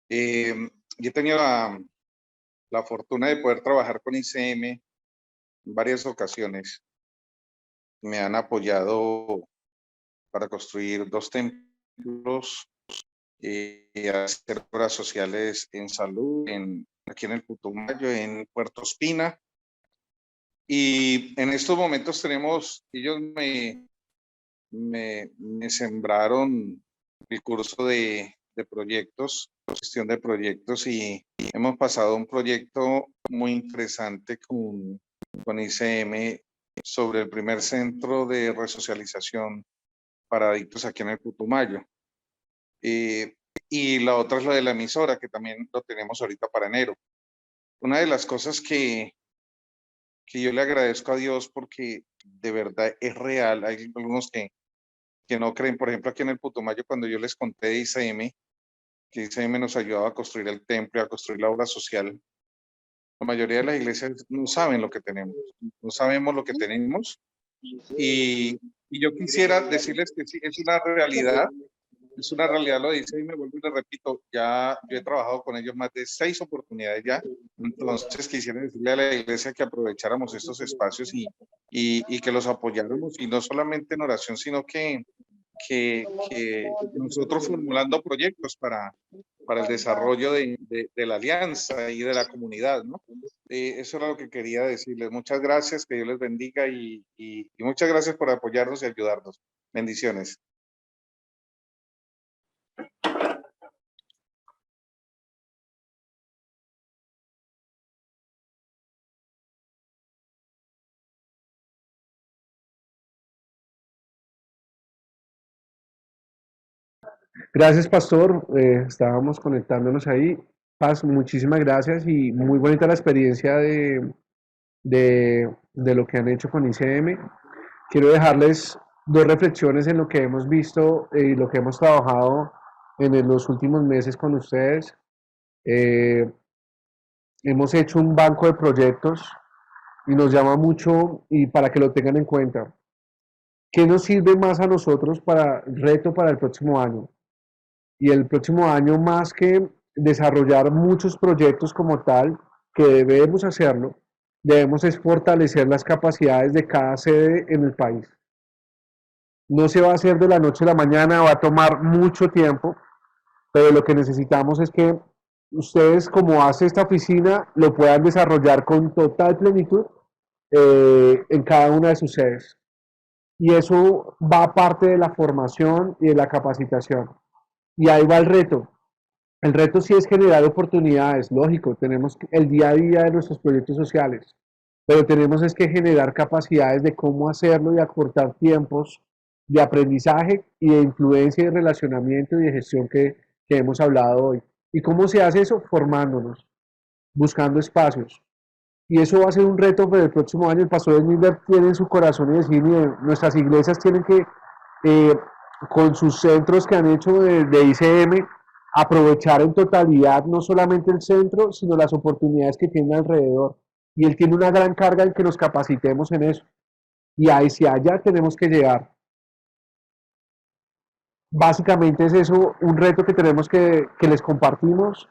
Yo he tenido la fortuna de poder trabajar con ICM en varias ocasiones. Me han apoyado para construir 2 templos, hacer obras sociales en salud, aquí en el Putumayo, en Puerto Espina. Y en estos momentos ellos me sembraron el curso de proyectos, gestión de proyectos, y hemos pasado un proyecto muy interesante con ICM sobre el primer centro de resocialización para adictos aquí en el Putumayo. Y la otra es la de la emisora, que también lo tenemos ahorita para enero. Una de las cosas que yo le agradezco a Dios, porque de verdad es real, hay algunos que no creen. Por ejemplo, aquí en el Putumayo, cuando yo les conté de ICM, que ICM nos ayudaba a construir el templo, a construir la obra social, la mayoría de las iglesias no saben lo que tenemos, no sabemos lo que tenemos, y Y yo quisiera decirles que sí, es una realidad, lo dice y me vuelvo y le repito, ya yo he trabajado con ellos más de 6 oportunidades ya, entonces quisiera decirle a la iglesia que aprovecháramos estos espacios y que los apoyáramos, y no solamente en oración, sino que nosotros formulando proyectos para el desarrollo de la alianza y de la comunidad, ¿no? Eso era lo que quería decirles. Muchas gracias, que Dios les bendiga y muchas gracias por apoyarnos y ayudarnos. Bendiciones. Gracias, pastor. Estábamos conectándonos ahí. Paz, muchísimas gracias y muy bonita la experiencia de lo que han hecho con ICM. Quiero dejarles dos reflexiones en lo que hemos visto y lo que hemos trabajado en los últimos meses con ustedes. Hemos hecho un banco de proyectos y nos llama mucho, y para que lo tengan en cuenta, ¿qué nos sirve más a nosotros para reto para el próximo año? Y el próximo año, más que desarrollar muchos proyectos como tal, que debemos hacerlo, debemos es fortalecer las capacidades de cada sede en el país. No se va a hacer de la noche a la mañana, va a tomar mucho tiempo, pero lo que necesitamos es que ustedes, como hace esta oficina, lo puedan desarrollar con total plenitud en cada una de sus sedes. Y eso va aparte de la formación y de la capacitación. Y ahí va el reto. El reto sí es generar oportunidades, lógico, tenemos el día a día de nuestros proyectos sociales, pero tenemos es que generar capacidades de cómo hacerlo y acortar tiempos de aprendizaje y de influencia y de relacionamiento y de gestión que hemos hablado hoy. ¿Y cómo se hace eso? Formándonos, buscando espacios. Y eso va a ser un reto para el próximo año. El pastor Miller tiene en su corazón y decir, miren, nuestras iglesias tienen que, con sus centros que han hecho de ICM, aprovechar en totalidad no solamente el centro, sino las oportunidades que tiene alrededor. Y él tiene una gran carga en que nos capacitemos en eso. Y hacia allá tenemos que llegar. Básicamente es eso, un reto que tenemos que les compartimos.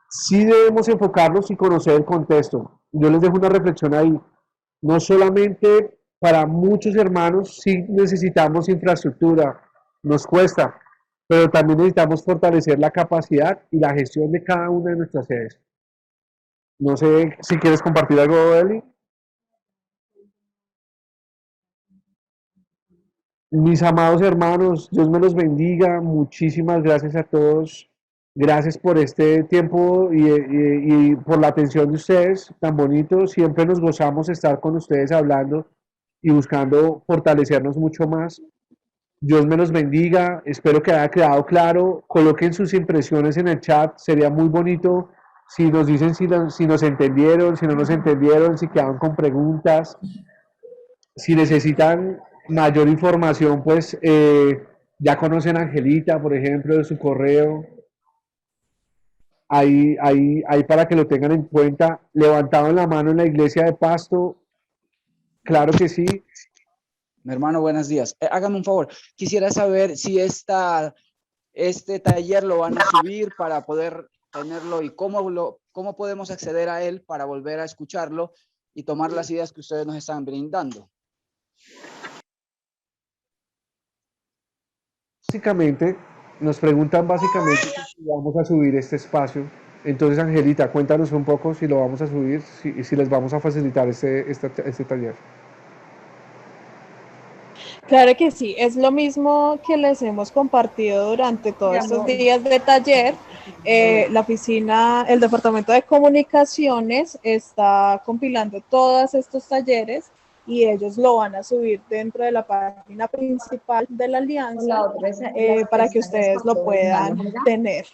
Sí debemos enfocarnos y conocer el contexto. Yo les dejo una reflexión ahí. No solamente para muchos hermanos sí necesitamos infraestructura, nos cuesta, pero también necesitamos fortalecer la capacidad y la gestión de cada una de nuestras sedes. No sé si quieres compartir algo, Eli. Mis amados hermanos, Dios me los bendiga. Muchísimas gracias a todos. Gracias por este tiempo y por la atención de ustedes, tan bonito. Siempre nos gozamos estar con ustedes hablando y buscando fortalecernos mucho más. Dios me los bendiga. Espero que haya quedado claro. Coloquen sus impresiones en el chat. Sería muy bonito si nos dicen si nos entendieron, si no nos entendieron, si quedaron con preguntas. Si necesitan mayor información, pues ya conocen a Angelita, por ejemplo, de su correo. Ahí para que lo tengan en cuenta. Levantado en la mano en la iglesia de Pasto. Claro que sí. Mi hermano, buenos días. Hágame un favor. Quisiera saber si este taller lo van a subir para poder tenerlo y cómo podemos acceder a él para volver a escucharlo y tomar las ideas que ustedes nos están brindando. Básicamente, nos preguntan si vamos a subir este espacio. Entonces, Angelita, cuéntanos un poco si lo vamos a subir y si les vamos a facilitar este taller. Claro que sí, es lo mismo que les hemos compartido durante todos estos días de taller. La oficina, el departamento de comunicaciones está compilando todos estos talleres y ellos lo van a subir dentro de la página principal de la alianza para que ustedes lo puedan tener.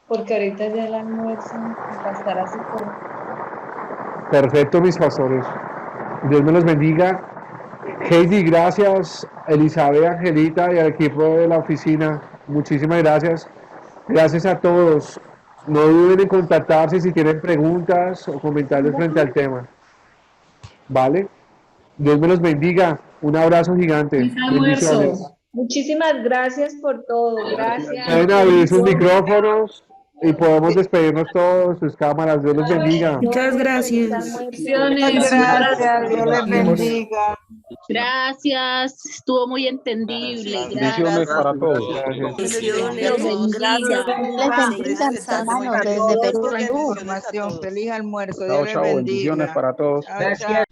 Porque ahorita ya el almuerzo va a estar así como... Perfecto, mis pastores. Dios me los bendiga. Heidi, gracias. Elizabeth, Angelita y al equipo de la oficina, muchísimas gracias. Gracias a todos. No duden en contactarse si tienen preguntas o comentarios frente al tema. ¿Vale? Dios me los bendiga. Un abrazo gigante. Feliz Bendiciones. almuerzo. Muchísimas gracias por todo. Gracias. Pueden abrir sus micrófonos y podemos despedirnos todos, sus cámaras. Dios les bendiga. Muchas gracias. Gracias, Dios les bendiga. Gracias, estuvo muy entendible. Bendiciones para todos. Desde Perú. Feliz almuerzo. Chao, chao. Bendiciones para todos. Gracias.